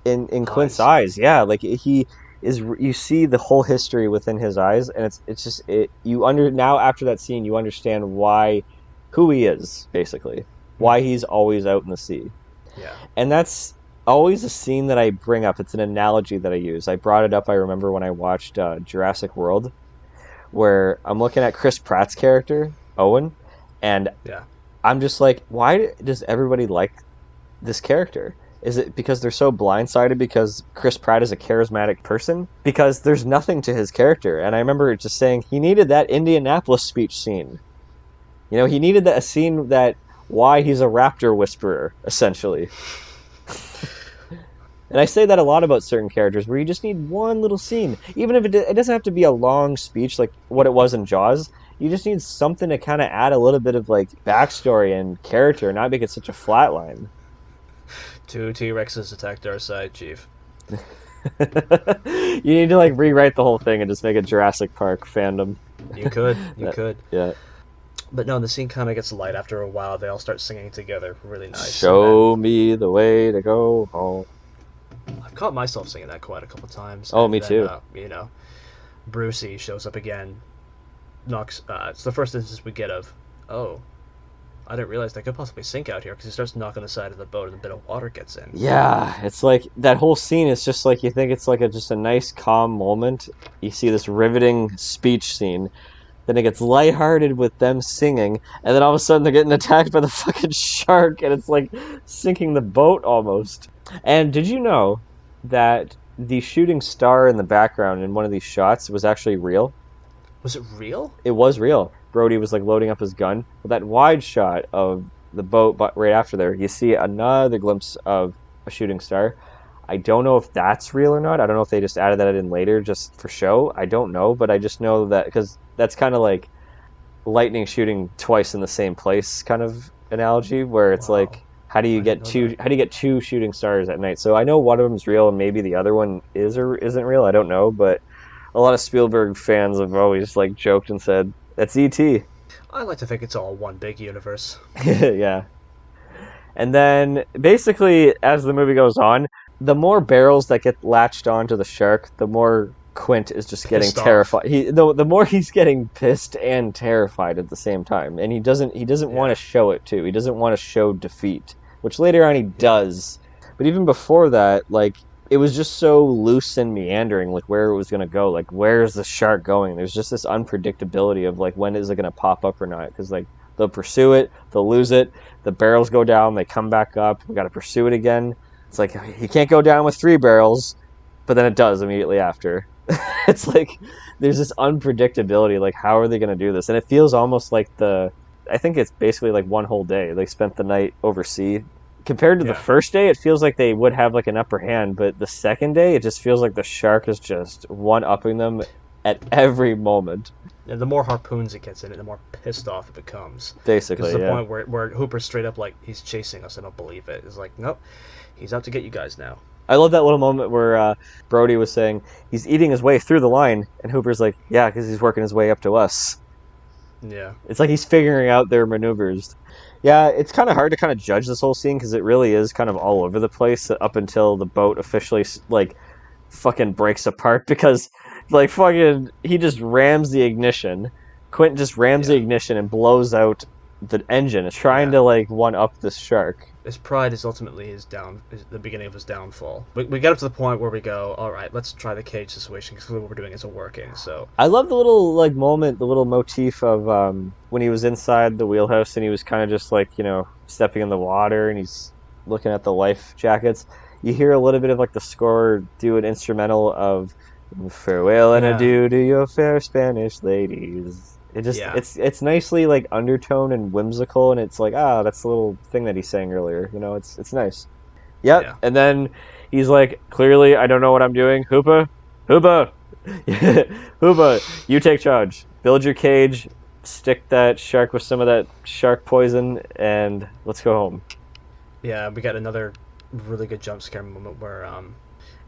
in Quint's eyes. Yeah, like he is. You see the whole history within his eyes, and it's just now after that scene you understand who he is basically, why he's always out in the sea. Yeah. And that's always a scene that I bring up. It's an analogy that I use. I brought it up, I remember, when I watched Jurassic World, where I'm looking at Chris Pratt's character, Owen, and Yeah. I'm just like, why does everybody like this character? Is it because they're so blindsided because Chris Pratt is a charismatic person? Because there's nothing to his character. And I remember just saying he needed that Indianapolis speech scene. You know, he needed a scene that why he's a raptor whisperer, essentially. And I say that a lot about certain characters, where you just need one little scene. Even if it doesn't have to be a long speech like what it was in Jaws. You just need something to kind of add a little bit of like backstory and character, not make it such a flat line. 2 T-Rexes attacked our side, Chief. You need to like rewrite the whole thing and just make a Jurassic Park fandom. You could. You could. Yeah. But no, the scene kind of gets light after a while. They all start singing together. Really nice. Show me the way to go home. I've caught myself singing that quite a couple times. Oh, and me then, too. You know, Brucey shows up again. Knocks. It's the first instance we get of, oh, I didn't realize they could possibly sink out here, because he starts knocking the side of the boat and a bit of water gets in. Yeah, it's like that whole scene is just like you think it's like just a nice calm moment. You see this riveting speech scene, then it gets lighthearted with them singing, and then all of a sudden they're getting attacked by the fucking shark, and it's like sinking the boat almost. And did you know that the shooting star in the background in one of these shots was actually real? Was it real? It was real. Brody was like loading up his gun. But that wide shot of the boat, but right after there, you see another glimpse of a shooting star. I don't know if that's real or not. I don't know if they just added that in later just for show. I don't know, but I just know that because that's kind of like lightning shooting twice in the same place kind of analogy, where it's like, how do you get two shooting stars at night? So I know one of them is real, and maybe the other one is or isn't real. I don't know, but a lot of Spielberg fans have always like joked and said that's E.T. I like to think it's all one big universe. Yeah. And then basically, as the movie goes on, the more barrels that get latched onto the shark, the more Quint is just getting Pissed off. terrified. The more he's getting pissed and terrified at the same time, and he doesn't want to show it too. He doesn't want to show defeat, which later on he does. But even before that, like, it was just so loose and meandering, like where it was going to go, like where's the shark going? There's just this unpredictability of like when is it going to pop up or not, because like they'll pursue it, they'll lose it, the barrels go down, they come back up, we got to pursue it again. It's like he can't go down with 3 barrels, but then it does immediately after. It's like there's this unpredictability, like how are they going to do this? And it feels almost like I think it's basically like one whole day. They spent the night overseas. Compared to the first day, it feels like they would have like an upper hand, but the second day, it just feels like the shark is just one-upping them at every moment. Yeah, the more harpoons it gets in it, the more pissed off it becomes. Basically, Because the point where Hooper's straight up like, he's chasing us, I don't believe it. It's like, nope, he's out to get you guys now. I love that little moment where Brody was saying he's eating his way through the line, and Hooper's like, yeah, because he's working his way up to us. Yeah. It's like he's figuring out their maneuvers. Yeah, it's kind of hard to kind of judge this whole scene because it really is kind of all over the place up until the boat officially, like, fucking breaks apart because, like, fucking, he just rams the ignition. Quentin just rams the ignition and blows out the engine. It's trying to, like, one-up this shark. His pride is ultimately the beginning of his downfall. We get up to the point where we go, all right, let's try the cage situation because what we're doing isn't working. So I love the little like moment, the little motif of when he was inside the wheelhouse and he was kind of just like, you know, stepping in the water and he's looking at the life jackets. You hear a little bit of like the score do an instrumental of "Farewell and Adieu to your fair Spanish ladies." It just it's nicely like undertone and whimsical, and it's like that's the little thing that he sang earlier. You know, it's nice. Yep. Yeah. And then he's like, clearly I don't know what I'm doing. Hoopa, Hoopa, you take charge. Build your cage. Stick that shark with some of that shark poison, and let's go home. Yeah, we got another really good jump scare moment where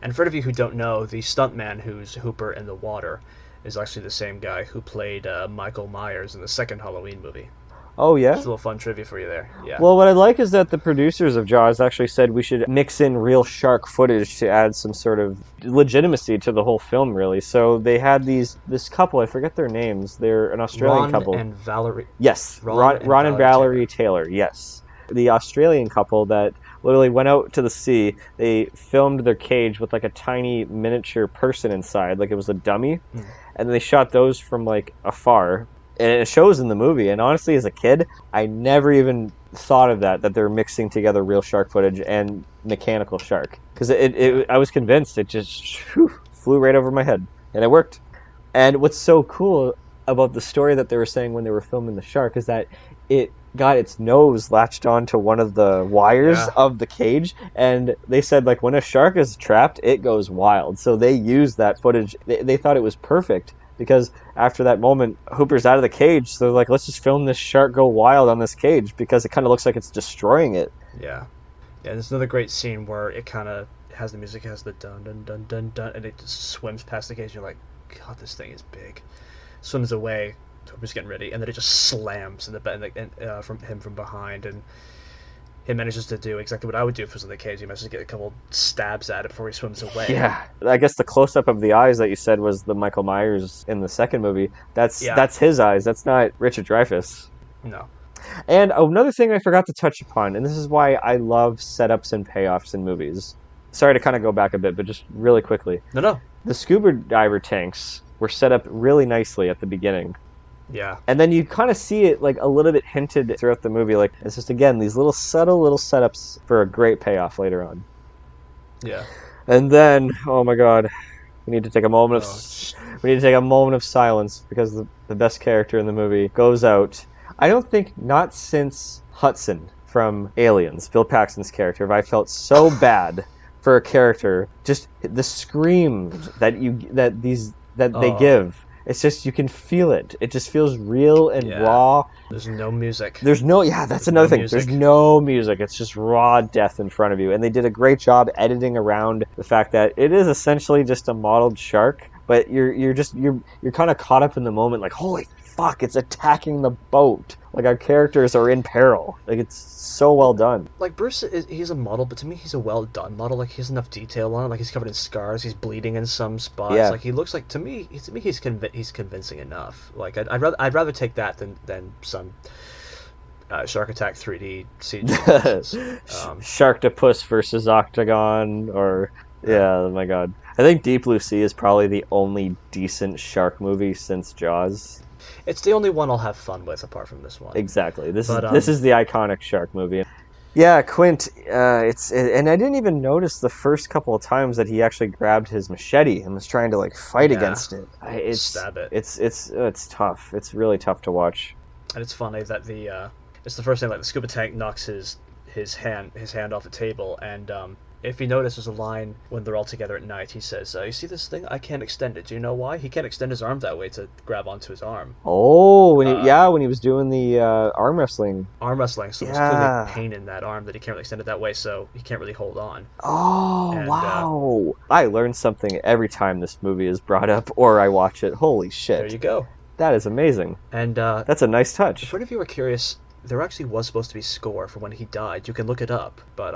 and for any of you who don't know, the stuntman who's Hooper in the water is actually the same guy who played Michael Myers in the second Halloween movie. Oh, yeah? Just a little fun trivia for you there. Yeah. Well, what I like is that the producers of Jaws actually said we should mix in real shark footage to add some sort of legitimacy to the whole film, really. So they had this couple, I forget their names. They're an Australian couple. Ron and Valerie. Yes, Ron and Valerie Taylor, yes. The Australian couple that literally went out to the sea. They filmed their cage with like a tiny miniature person inside, like it was a dummy. And they shot those from like afar. And it shows in the movie. And honestly, as a kid, I never even thought of that they're mixing together real shark footage and mechanical shark. Because I was convinced it just flew right over my head. And it worked. And what's so cool about the story that they were saying when they were filming the shark is that it got its nose latched onto one of the wires of the cage, and they said like when a shark is trapped, it goes wild. So they used that footage. They thought it was perfect because after that moment, Hooper's out of the cage, so they're like, let's just film this shark go wild on this cage because it kind of looks like it's destroying it. Yeah. There's another great scene where it kind of has the music, has the dun dun dun dun dun, and it just swims past the cage. And you're like, God, this thing is big. Swims away. Hooper's getting ready, and then it just slams in the from behind, and he manages to do exactly what I would do if it was in the cage. He manages to get a couple stabs at it before he swims away. Yeah, I guess the close-up of the eyes that you said was the Michael Myers in the second movie. That's his eyes. That's not Richard Dreyfuss. No. And another thing I forgot to touch upon, and this is why I love setups and payoffs in movies. Sorry to kind of go back a bit, but just really quickly. No. The scuba diver tanks were set up really nicely at the beginning. Yeah. And then you kind of see it like a little bit hinted throughout the movie. Like it's just, again, these little subtle little setups for a great payoff later on. Yeah. And then, oh my God, we need to take a moment of silence because the best character in the movie goes out. I don't think not since Hudson from Aliens, Bill Paxton's character, have I felt so bad for a character. Just the screams that they give. It's just, you can feel it. It just feels real and raw. There's no music. That's another thing. There's no music. It's just raw death in front of you. And they did a great job editing around the fact that it is essentially just a modeled shark, but you're kind of caught up in the moment, like, holy fuck, it's attacking the boat. Like, our characters are in peril. Like, it's so well done. Like, Bruce, he's a model, but to me, he's a well-done model. Like, he has enough detail on him. Like, he's covered in scars. He's bleeding in some spots. Yeah. Like, he looks like, to me, he's convincing enough. Like, I'd rather take that than some Shark Attack 3D CG. Sharktopus versus Octagon, or... Yeah, oh my god. I think Deep Blue Sea is probably the only decent shark movie since Jaws. It's the only one I'll have fun with, apart from this one. Exactly. This is the iconic shark movie. Yeah, Quint. And I didn't even notice the first couple of times that he actually grabbed his machete and was trying to like fight against it. Stab it. It's tough. It's really tough to watch. And it's funny that it's the first thing, like, the scuba tank knocks his hand off the table, and if you notice, there's a line when they're all together at night. He says, "You see this thing? I can't extend it. Do you know why? He can't extend his arm that way to grab onto his arm." Oh, when he was doing the arm wrestling. Arm wrestling. So there's clearly pain in that arm that he can't really extend it that way, so he can't really hold on. Oh, wow! I learn something every time this movie is brought up or I watch it. Holy shit! There you go. That is amazing. And that's a nice touch. If any of you are curious, there actually was supposed to be score for when he died. You can look it up, but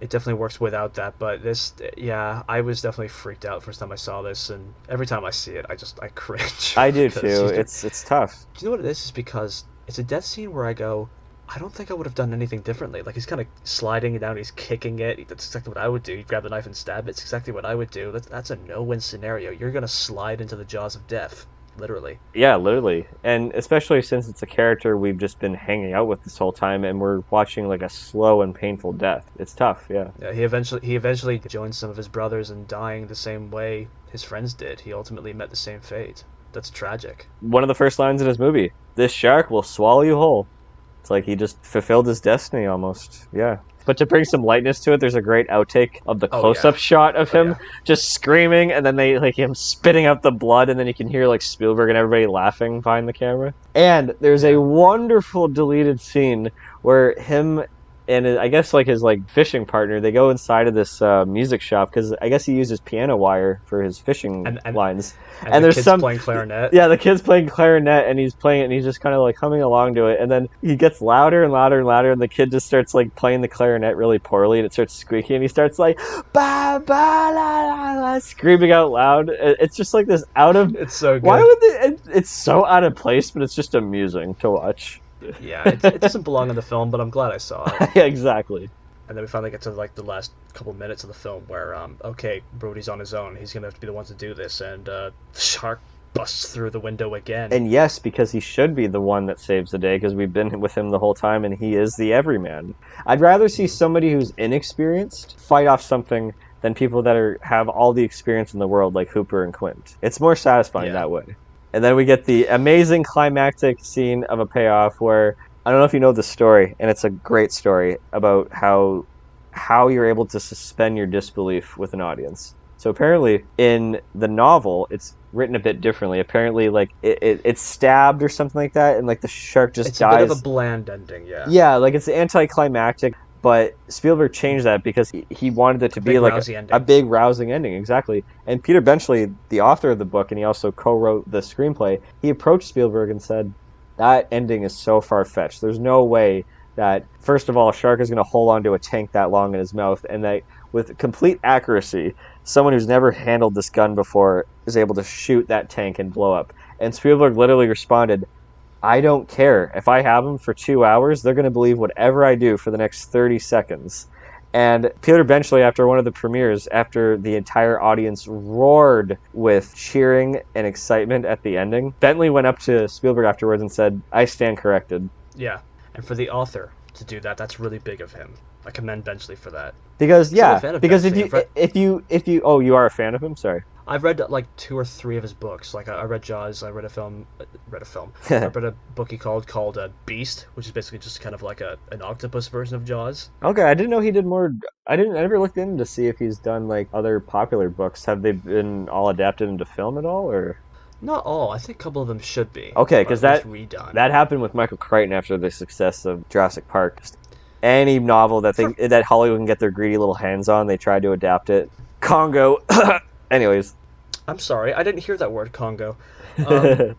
it definitely works without that. But this, I was definitely freaked out first time I saw this, and every time I see it, I cringe. I do too. It's tough. Do you know what it is? It's because it's a death scene where I go, I don't think I would have done anything differently. Like, he's kind of sliding it down, he's kicking it. That's exactly what I would do. He'd grab the knife and stab it. It's exactly what I would do. That's a no-win scenario. You're gonna slide into the jaws of death. Literally. Yeah, literally. And especially since it's a character we've just been hanging out with this whole time and we're watching like a slow and painful death. It's tough, yeah. Yeah, he eventually joined some of his brothers in dying the same way his friends did. He ultimately met the same fate. That's tragic. One of the first lines in his movie, "This shark will swallow you whole." It's like he just fulfilled his destiny almost. Yeah. But to bring some lightness to it, there's a great outtake of the close-up shot of him just screaming, and then they like him spitting out the blood, and then you can hear like Spielberg and everybody laughing behind the camera. And there's a wonderful deleted scene where him and I guess like his like fishing partner, they go inside of this music shop because I guess he uses piano wire for his fishing lines. And there's some playing clarinet. Yeah, the kid's playing clarinet and he's playing it and he's just kind of like humming along to it. And then he gets louder and louder and louder and the kid just starts like playing the clarinet really poorly and it starts squeaking and he starts like ba ba la la la screaming out loud. It's just like this out of. It's so good. Why would they? It's so out of place, but it's just amusing to watch. Yeah, it doesn't belong in the film, but I'm glad I saw it. Yeah, exactly. And then we finally get to like the last couple minutes of the film where, okay, Brody's on his own. He's gonna have to be the one to do this, and the shark busts through the window again. And yes, because he should be the one that saves the day, because we've been with him the whole time, and he is the everyman. I'd rather see somebody who's inexperienced fight off something than people that have all the experience in the world, like Hooper and Quint. It's more satisfying that way. And then we get the amazing climactic scene of a payoff where, I don't know if you know the story, and it's a great story about how you're able to suspend your disbelief with an audience. So apparently in the novel, it's written a bit differently. Apparently, like, it's stabbed or something like that, and like the shark just dies. It's a bit of a bland ending, yeah. Yeah, like it's anticlimactic. But Spielberg changed that because he wanted it to be like a big, rousing ending, exactly. And Peter Benchley, the author of the book, and he also co-wrote the screenplay, he approached Spielberg and said, that ending is so far-fetched. There's no way that, first of all, a shark is going to hold onto a tank that long in his mouth, and that with complete accuracy, someone who's never handled this gun before is able to shoot that tank and blow up. And Spielberg literally responded, I don't care. If I have them for 2 hours, they're going to believe whatever I do for the next 30 seconds. And Peter Benchley, after one of the premieres, after the entire audience roared with cheering and excitement at the ending, Bentley went up to Spielberg afterwards and said, I stand corrected. Yeah, and for the author to do that, that's really big of him. I commend Benchley for that. Because, if you oh, you are a fan of him? Sorry. I've read like 2 or 3 of his books. Like I read Jaws. I read a film. I read a book he called Beast, which is basically just kind of like an octopus version of Jaws. Okay, I didn't know he did more. I never looked in to see if he's done like other popular books. Have they been all adapted into film at all, or? Not all. I think a couple of them should be. Okay, because that redone. Happened with Michael Crichton after the success of Jurassic Park. Any novel that that Hollywood can get their greedy little hands on, they try to adapt it. Congo. Anyways. I'm sorry, I didn't hear that word, Congo. But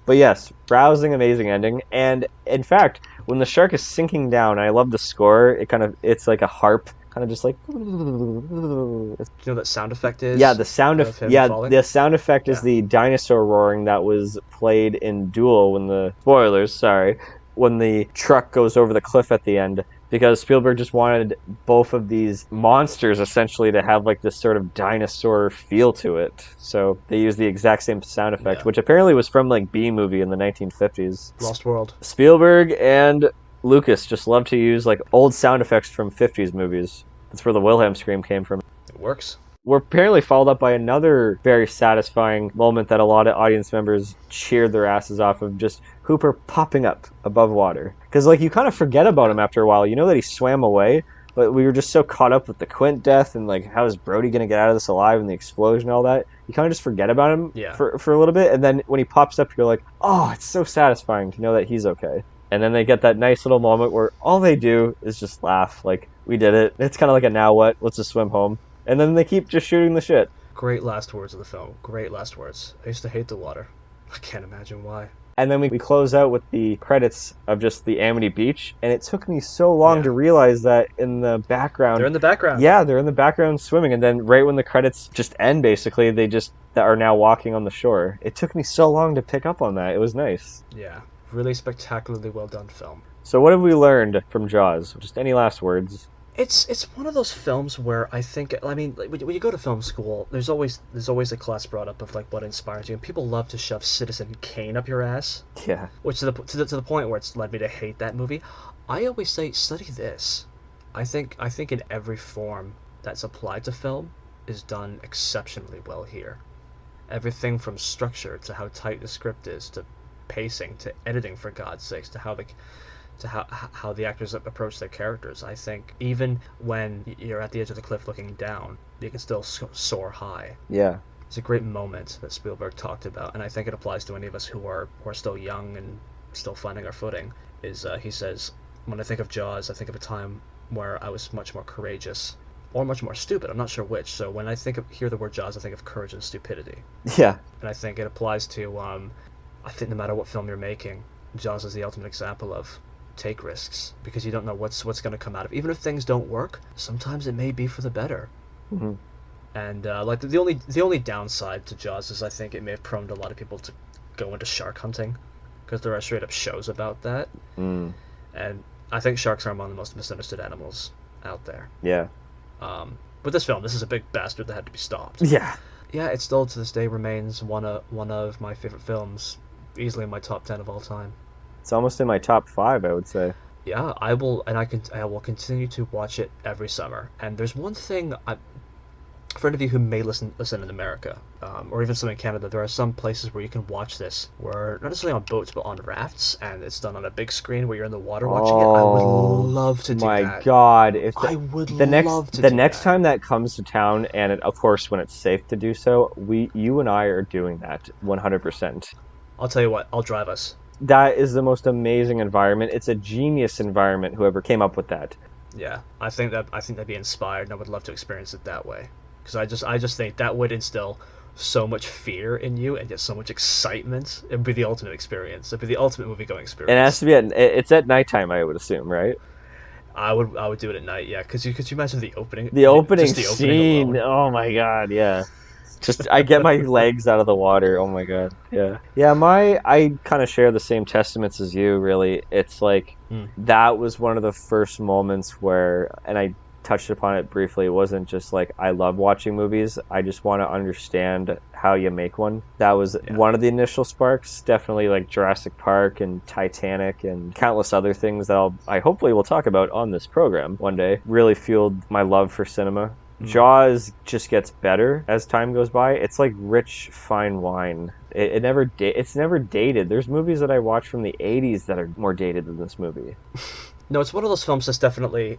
But yes, rousing, amazing ending. And in fact, when the shark is sinking down, I love the score. It's like a harp, kind of just like. Do you know what that sound effect Yeah, is of him yeah, falling? the sound effect is Yeah. the dinosaur roaring that was played in Duel when the spoilers, sorry, when the truck goes over the cliff at the end, because Spielberg just wanted both of these monsters essentially to have like this sort of dinosaur feel to it. So they used the exact same sound effect, Yeah. which apparently was from like B movie in the 1950s. Lost World. Spielberg and Lucas just love to use like old sound effects from 50s movies. That's where the Wilhelm scream came from. It works. We're apparently followed up by another very satisfying moment that a lot of audience members cheered their asses off of, just Hooper popping up above water. Because, like, you kind of forget about him after a while. You know that he swam away, but we were just so caught up with the Quint death and, like, how is Brody going to get out of this alive and the explosion and all that. You kind of just forget about him for a little bit. And then when he pops up, you're like, oh, it's so satisfying to know that he's okay. And then they get that nice little moment where all they do is just laugh. Like, we did it. It's kind of like a now what? Let's just swim home. And then they keep just shooting the shit. Great last words of the film. Great last words. I used to hate the water. I can't imagine why. And then we close out with the credits of just the Amity Beach. And it took me so long to realize that in the background... They're in the background. Yeah, they're in the background swimming. And then right when the credits just end, basically, they just are now walking on the shore. It took me so long to pick up on that. It was nice. Yeah. Really spectacularly well done film. So what have we learned from Jaws? Just any last words? It's one of those films where I think, I mean, like, when you go to film school, there's always a class brought up of like what inspires you, and people love to shove Citizen Kane up your ass. Yeah. Which to the point where it's led me to hate that movie. I always say study this. I think in every form that's applied to film is done exceptionally well here. Everything from structure to how tight the script is to pacing to editing, for God's sakes, to how the actors approach their characters. I think even when you're at the edge of the cliff looking down, you can still soar high. Yeah. It's a great moment that Spielberg talked about, and I think it applies to any of us who are still young and still finding our footing. He says, when I think of Jaws, I think of a time where I was much more courageous, or much more stupid. I'm not sure which. So when I hear the word Jaws, I think of courage and stupidity. Yeah. And I think it applies to, I think no matter what film you're making, Jaws is the ultimate example of take risks, because you don't know what's going to come out of it. Even if things don't work, sometimes it may be for the better. Mm-hmm. And like the only downside to Jaws is I think it may have prone a lot of people to go into shark hunting, because there are straight up shows about that. And I think sharks are among the most misunderstood animals out there. Yeah. But this film, this is a big bastard that had to be stopped. Yeah. Yeah, it still to this day remains one of my favorite films, easily in my top 10 of all time. It's almost in my top 5, I would say. Yeah, I will continue to watch it every summer. And there's one thing, for any of you who may listen in America, or even some in Canada, there are some places where you can watch this, where not necessarily on boats, but on rafts, and it's done on a big screen where you're in the water watching it. I would love to do that. My God! The next time that comes to town, and of course when it's safe to do so, you and I are doing that 100%. I'll tell you what, I'll drive us. That is the most amazing environment. It's a genius environment, whoever came up with that. Yeah, I think that'd be inspired, and I would love to experience it that way. Because I just think that would instill so much fear in you and yet so much excitement. It would be the ultimate experience. It'd be the ultimate movie-going experience. And it has to be it's at nighttime, I would assume, right? I would do it at night, yeah. Could you imagine the opening? The opening scene. Oh my God, yeah. Just I get my legs out of the water. Oh my God, yeah, yeah. I kind of share the same testaments as you. Really, it's like that was one of the first moments where, and I touched upon it briefly. It wasn't just like I love watching movies. I just want to understand how you make one. That was one of the initial sparks. Definitely like Jurassic Park and Titanic and countless other things that I hopefully will talk about on this program one day. Really fueled my love for cinema. Jaws just gets better as time goes by. It's like rich, fine wine. It's never dated. There's movies that I watch from the 80s that are more dated than this movie. No, it's one of those films that's definitely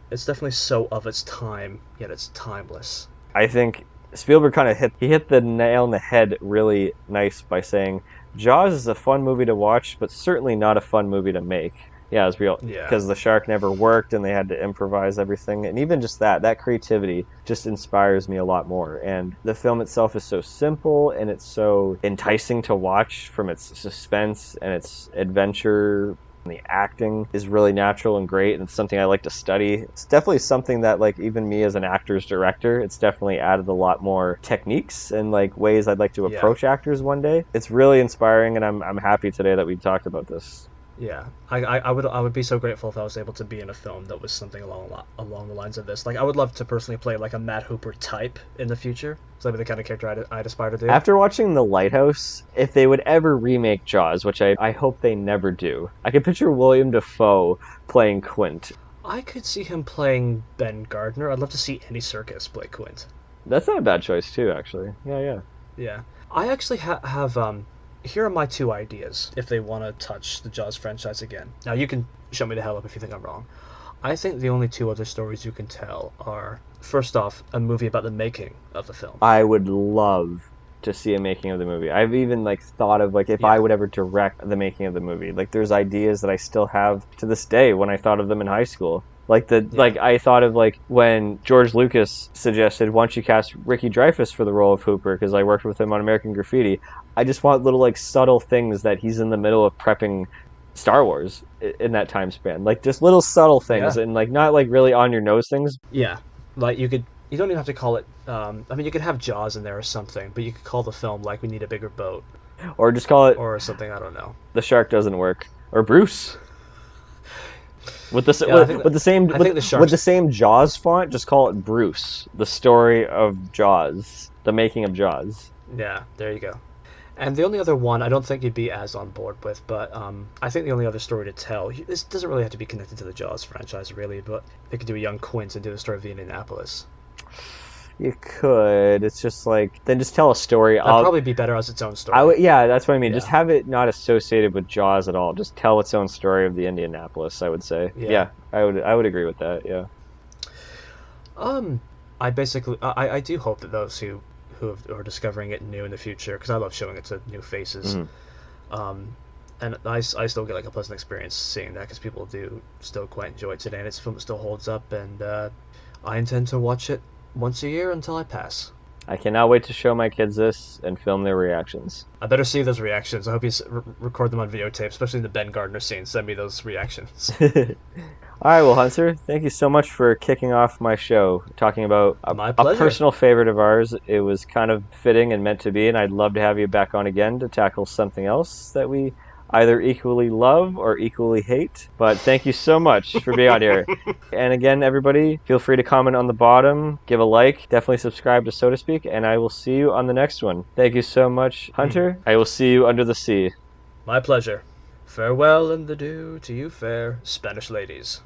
so of its time, yet it's timeless. I think Spielberg kind of hit the nail on the head really nice by saying Jaws is a fun movie to watch, but certainly not a fun movie to make. Yeah, it was real Yeah. because the shark never worked and they had to improvise everything. And even just that creativity just inspires me a lot more. And the film itself is so simple and it's so enticing to watch from its suspense and its adventure. And the acting is really natural and great, and it's something I like to study. It's definitely something that, like, even me as an actor's director, it's definitely added a lot more techniques and like ways I'd like to Yeah. approach actors one day. It's really inspiring, and I'm happy today that we talked about this. Yeah, I would be so grateful if I was able to be in a film that was something along the lines of this. Like, I would love to personally play like a Matt Hooper type in the future. So that'd be the kind of character I'd aspire to do. After watching The Lighthouse, if they would ever remake Jaws, which I hope they never do, I could picture William Dafoe playing Quint. I could see him playing Ben Gardner. I'd love to see Andy Serkis play Quint. That's not a bad choice too, actually. Yeah. Yeah, I actually have here are my two ideas if they want to touch the Jaws franchise again. Now, you can shut me the hell up if you think I'm wrong. I think the only two other stories you can tell are, first off, a movie about the making of the film. I would love to see a making of the movie. I've even like thought of like if I would ever direct the making of the movie. Like there's ideas that I still have to this day when I thought of them in high school. Like like I thought of like when George Lucas suggested, "Why don't you cast Ricky Dreyfuss for the role of Hooper?" Because I worked with him on American Graffiti. I just want little like subtle things that he's in the middle of prepping Star Wars in that time span. Like just little subtle things and like not like really on your nose things. Yeah, like you don't even have to call it. I mean, you could have Jaws in there or something, but you could call the film like "We Need a Bigger Boat," or just call it or something. I don't know. The Shark Doesn't Work, or Bruce. With the same Jaws font, just call it Bruce. The story of Jaws, the making of Jaws. Yeah, there you go. And the only other one I don't think you'd be as on board with, but I think the only other story to tell, this doesn't really have to be connected to the Jaws franchise, really, but they could do a young Quint and do the story of the Indianapolis. You could. It's just like, then just tell a story. That'd probably be better as its own story. Yeah, that's what I mean. Yeah. Just have it not associated with Jaws at all. Just tell its own story of the Indianapolis, I would say. Yeah, I would agree with that, yeah. I do hope that those who are discovering it new in the future, because I love showing it to new faces, and I still get like a pleasant experience seeing that, because people do still quite enjoy it today, and its film still holds up, and I intend to watch it once a year until I pass. I cannot wait to show my kids this and film their reactions. I better see those reactions. I hope you record them on videotape, especially in the Ben Gardner scene. Send me those reactions. All right, well, Hunter, thank you so much for kicking off my show, talking about a personal favorite of ours. It was kind of fitting and meant to be, and I'd love to have you back on again to tackle something else that we either equally love or equally hate. But thank you so much for being on here. And again, everybody, feel free to comment on the bottom, give a like, definitely subscribe to So to Speak, and I will see you on the next one. Thank you so much, Hunter. I will see you under the sea. My pleasure. Farewell and adieu to you fair Spanish ladies.